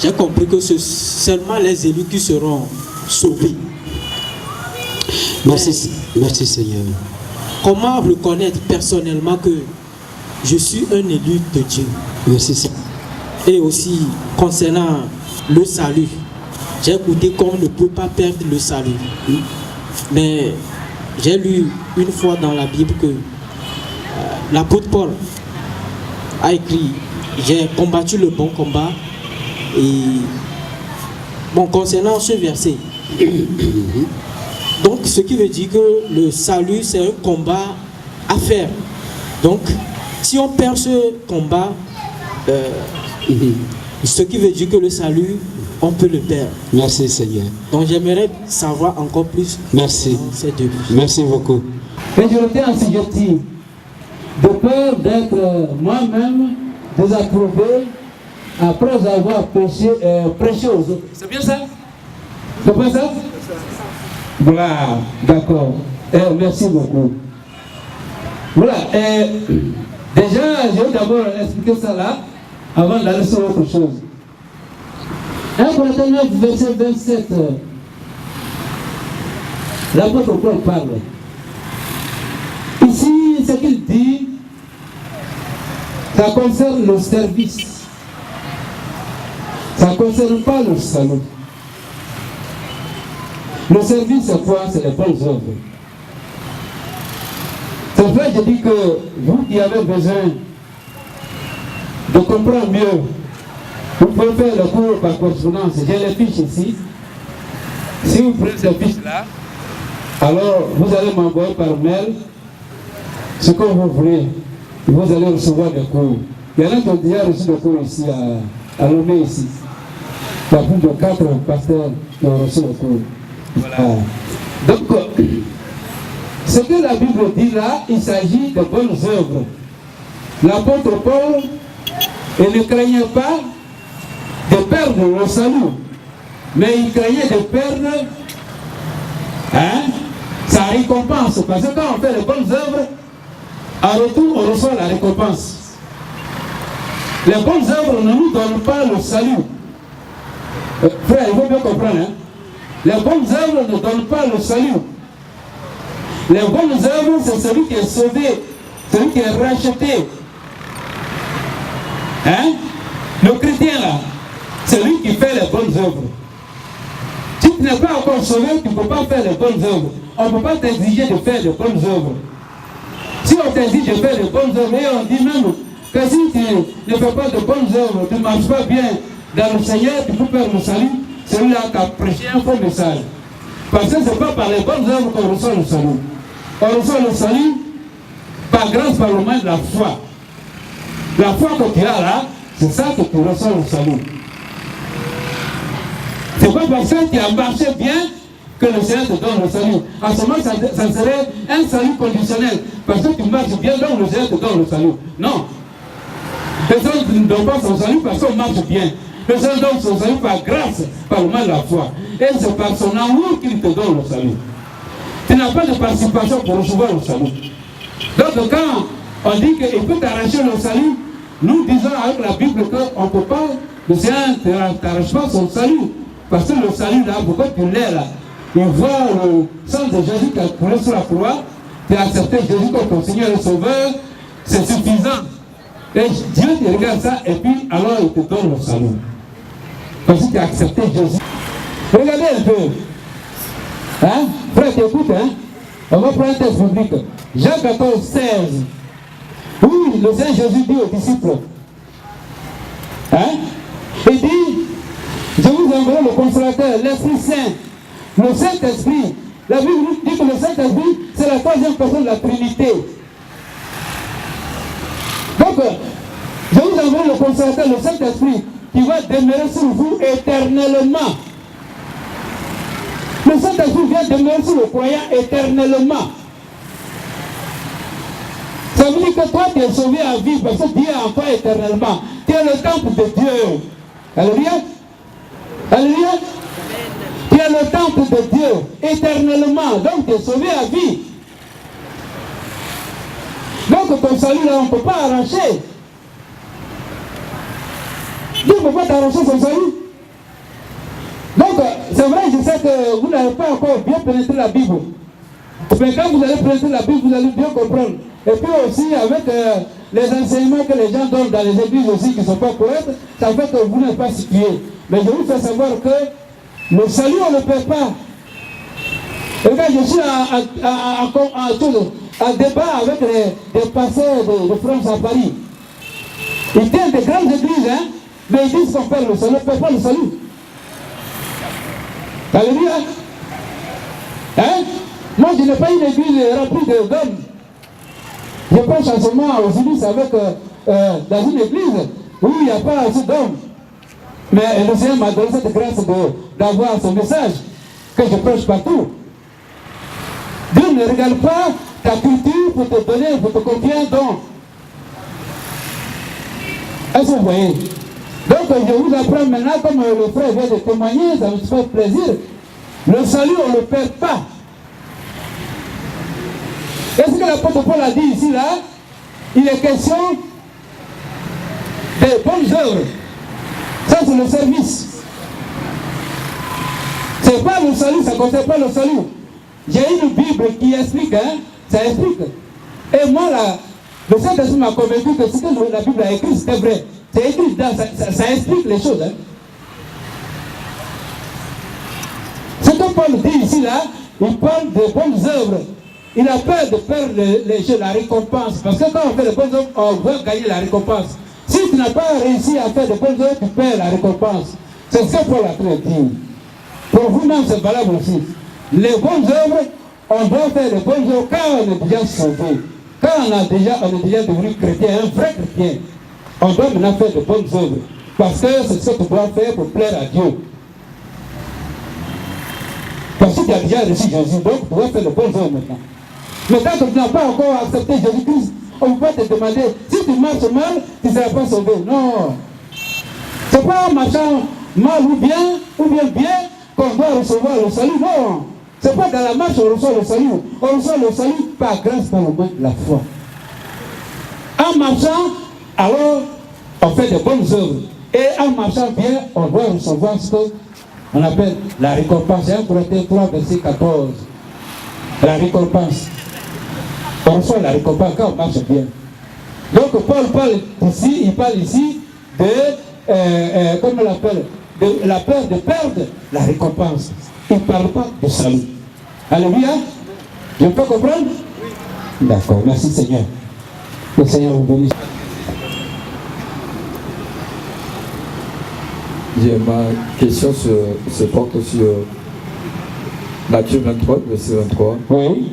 j'ai compris que c'est seulement les élus qui seront sauvés. Merci Seigneur. Comment reconnaître personnellement que je suis un élu de Dieu? Merci Seigneur. Et aussi concernant le salut, j'ai écouté qu'on ne peut pas perdre le salut. Mais j'ai lu une fois dans la Bible que l'apôtre Paul a écrit: j'ai combattu le bon combat. Et bon, concernant ce verset, donc ce qui veut dire que le salut, c'est un combat à faire. Donc si on perd ce combat, ce qui veut dire que le salut, on peut le perdre. Merci Seigneur. Donc j'aimerais savoir encore plus. Merci. Ces deux. Merci beaucoup. Et je le dis en assujetti, de peur d'être moi-même désapprouvé après avoir prêché aux autres. C'est bien ça? C'est pas ça? Voilà, d'accord. Merci beaucoup. Voilà, déjà, je vais d'abord expliquer ça là, avant d'aller sur autre chose. 1 Corinthiens 9, verset 27. L'apôtre Paul parle. Ici, ce qu'il dit, ça concerne le service. Ça ne concerne pas le salut. Le service, c'est quoi? C'est les bonnes œuvres. C'est vrai, je dis que vous qui avez besoin de comprendre mieux, vous pouvez faire le cours par correspondance. J'ai les fiches ici. Si vous prenez ces fiches-là, alors vous allez m'envoyer par mail ce que vous voulez. Et vous allez recevoir des cours. Il y en a qui ont déjà reçu des cours ici à Lomé ici. Il y a plus de 4 pasteurs qui ont reçu des cours. Voilà. Donc, ce que la Bible dit là, il s'agit de bonnes œuvres. L'apôtre Paul, il ne craignait pas de perdre le salut, mais il craignait de perdre sa récompense. Parce que quand on fait les bonnes œuvres, en retour, on reçoit la récompense. Les bonnes œuvres ne nous donnent pas le salut. Frère, il faut bien comprendre. Les bonnes œuvres ne donnent pas le salut. Les bonnes œuvres, c'est celui qui est sauvé, celui qui est racheté. Le chrétien là, c'est lui qui fait les bonnes œuvres. Si tu n'es pas encore sauvé, tu ne peux pas faire les bonnes œuvres. On ne peut pas t'exiger de faire les bonnes œuvres. Si on t'exige de faire les bonnes œuvres, et on dit même que si tu ne fais pas de bonnes œuvres, tu ne marches pas bien dans le Seigneur, tu peux perdre le salut, celui-là qui a prêché un faux message. Parce que ce n'est pas par les bonnes œuvres qu'on reçoit le salut. On reçoit le salut par grâce, par le moyen de la foi. La foi que tu as là, c'est ça que tu reçois le salut. C'est pas parce que tu as marché bien que le Seigneur te donne le salut. À ce moment, ça serait un salut conditionnel. Parce que tu marches bien, donc le Seigneur te donne le salut. Non. Personne ne donne pas son salut parce qu'on marche bien. Le Seigneur donne son salut par grâce, par le moyen de la foi. Et c'est par son amour qu'il te donne le salut. Tu n'as pas de participation pour recevoir le salut. Donc quand on dit qu'il peut t'arracher le salut, nous disons avec la Bible qu'on ne peut pas, le Seigneur ne t'arrache pas son salut. Parce que le salut là, pourquoi tu l'es là? Il voit le sang de Jésus qui a coulé sur la croix, tu as accepté Jésus comme ton Seigneur et Sauveur, c'est suffisant. Et Dieu te regarde ça et puis alors il te donne le salut. Parce que tu as accepté Jésus. Regardez un peu. Frère, t'écoutes, on va prendre un texte biblique. Jean 14, 16. Oui, le Seigneur Jésus dit aux disciples. Il dit, je vous enverrai le consolateur, l'Esprit Saint, le Saint-Esprit. La Bible dit que le Saint-Esprit, c'est la troisième personne de la Trinité. Donc, je vous enverrai le consolateur, le Saint-Esprit, qui va demeurer sur vous éternellement. Le Saint-Esprit vient demeurer sur le croyant éternellement. Ça veut dire que toi, tu es sauvé à vie parce que Dieu est en toi éternellement. Tu es le temple de Dieu. Alléluia. Alléluia. Tu es le temple de Dieu éternellement. Donc tu es sauvé à vie. Donc ton salut là, on ne peut pas arracher. Dieu ne peut pas t'arracher son salut. Donc c'est vrai, je sais que vous n'avez pas encore bien pénétré la Bible. Mais quand vous allez pénétrer la Bible, vous allez bien comprendre. Et puis aussi avec les enseignements que les gens donnent dans les églises aussi qui ne sont pas corrects, ça fait que vous n'êtes pas situé. Mais je vous fais savoir que le salut, on ne le perd pas. Et regarde, je suis en débat avec des pasteurs de France à Paris. Ils tiennent des grandes églises, mais ils disent qu'on perd le salut, on ne perd pas le salut. Alléluia. Moi, je n'ai pas une église remplie d'hommes. Je prends changement aux églises avec, dans une église où il n'y a pas assez d'hommes. Mais le Seigneur m'a donné cette grâce d'avoir ce message que je prêche partout. Dieu ne regarde pas ta culture pour te donner, pour te confier un don. Est-ce que vous voyez? Donc je vous apprends maintenant, comme le frère vient de témoigner, ça me fait plaisir. Le salut, on ne le perd pas. Est-ce que l'apôtre Paul a dit ici, là? Il est question des bonnes œuvres. Ça, c'est le service. C'est pas le salut, ça ne concerne pas le salut. J'ai une Bible qui explique, hein, ça explique. Et moi, là, le Saint-Esprit m'a convaincu que ce que la Bible a écrit, c'était vrai. C'est écrit dedans, ça explique les choses. Hein. Ce que Paul dit ici, là, il parle de bonnes œuvres. Il a peur de perdre la récompense. Parce que quand on fait de bonnes œuvres, on veut gagner la récompense. Si tu n'as pas réussi à faire de bonnes œuvres, tu perds la récompense. C'est ce que Paul a très dit. Pour vous-même, c'est valable aussi. Les bonnes œuvres, on doit faire de bonnes œuvres quand on est déjà sauvé. Quand on est déjà devenu chrétien, un vrai chrétien, on doit maintenant faire de bonnes œuvres. Parce que c'est ce que tu dois faire pour plaire à Dieu. Parce que tu as déjà reçu Jésus, donc tu dois faire de bonnes œuvres maintenant. Mais quand tu n'as pas encore accepté Jésus-Christ, on peut te demander, si tu marches mal, tu ne seras pas sauvé. Non. Ce n'est pas en marchant mal ou bien qu'on doit recevoir le salut. Non. Ce n'est pas dans la marche qu'on reçoit le salut. On reçoit le salut par grâce, par le moyen de la foi. En marchant, alors, on fait de bonnes œuvres. Et en marchant bien, on doit recevoir ce qu'on appelle la récompense. 1 Corinthiens 3, verset 14. La récompense. On reçoit la récompense quand on marche bien. Donc Paul parle ici de, comment on l'appelle, de la peur de perdre la récompense. Il ne parle pas de salut. Alléluia. Je peux comprendre? Oui. D'accord, merci Seigneur. Le Seigneur vous bénisse. Ma question se porte sur Matthieu 23, verset 23. Oui.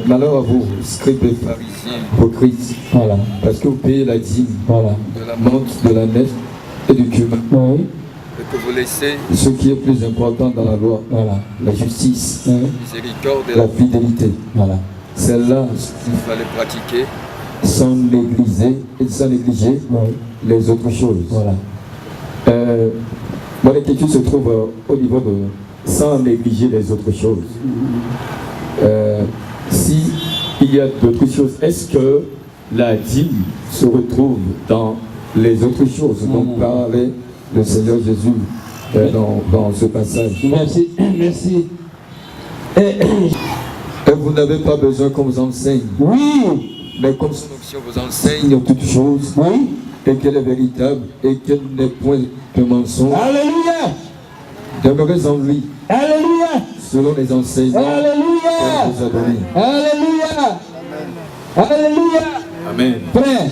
Malheur à vous, scribes et pharisiens, hypocrites, voilà. Parce que vous payez la dîme voilà. de la menthe, de la nef et du cumin. Oui. Et que vous laissez ce qui est plus important dans la loi, voilà. La justice, oui. La miséricorde et la fidélité. Voilà. Celle-là, il fallait pratiquer sans négliger oui. Les autres choses. Voilà. Mon inquiétude se trouve au niveau de sans négliger les autres choses. Si il y a d'autres choses, est-ce que la dîme se retrouve dans les autres choses dont parlait le Seigneur Jésus dans ce passage? Merci, merci. Et vous n'avez pas besoin qu'on vous enseigne. Oui. Mais comme son option vous enseigne toutes choses, oui. Et qu'elle est véritable et qu'elle n'est point de mensonge. Alléluia. Demeurez en lui. Alléluia. Selon les enseignements qu'elle vous a donnés. Alléluia. Alléluia. Amen. Frère.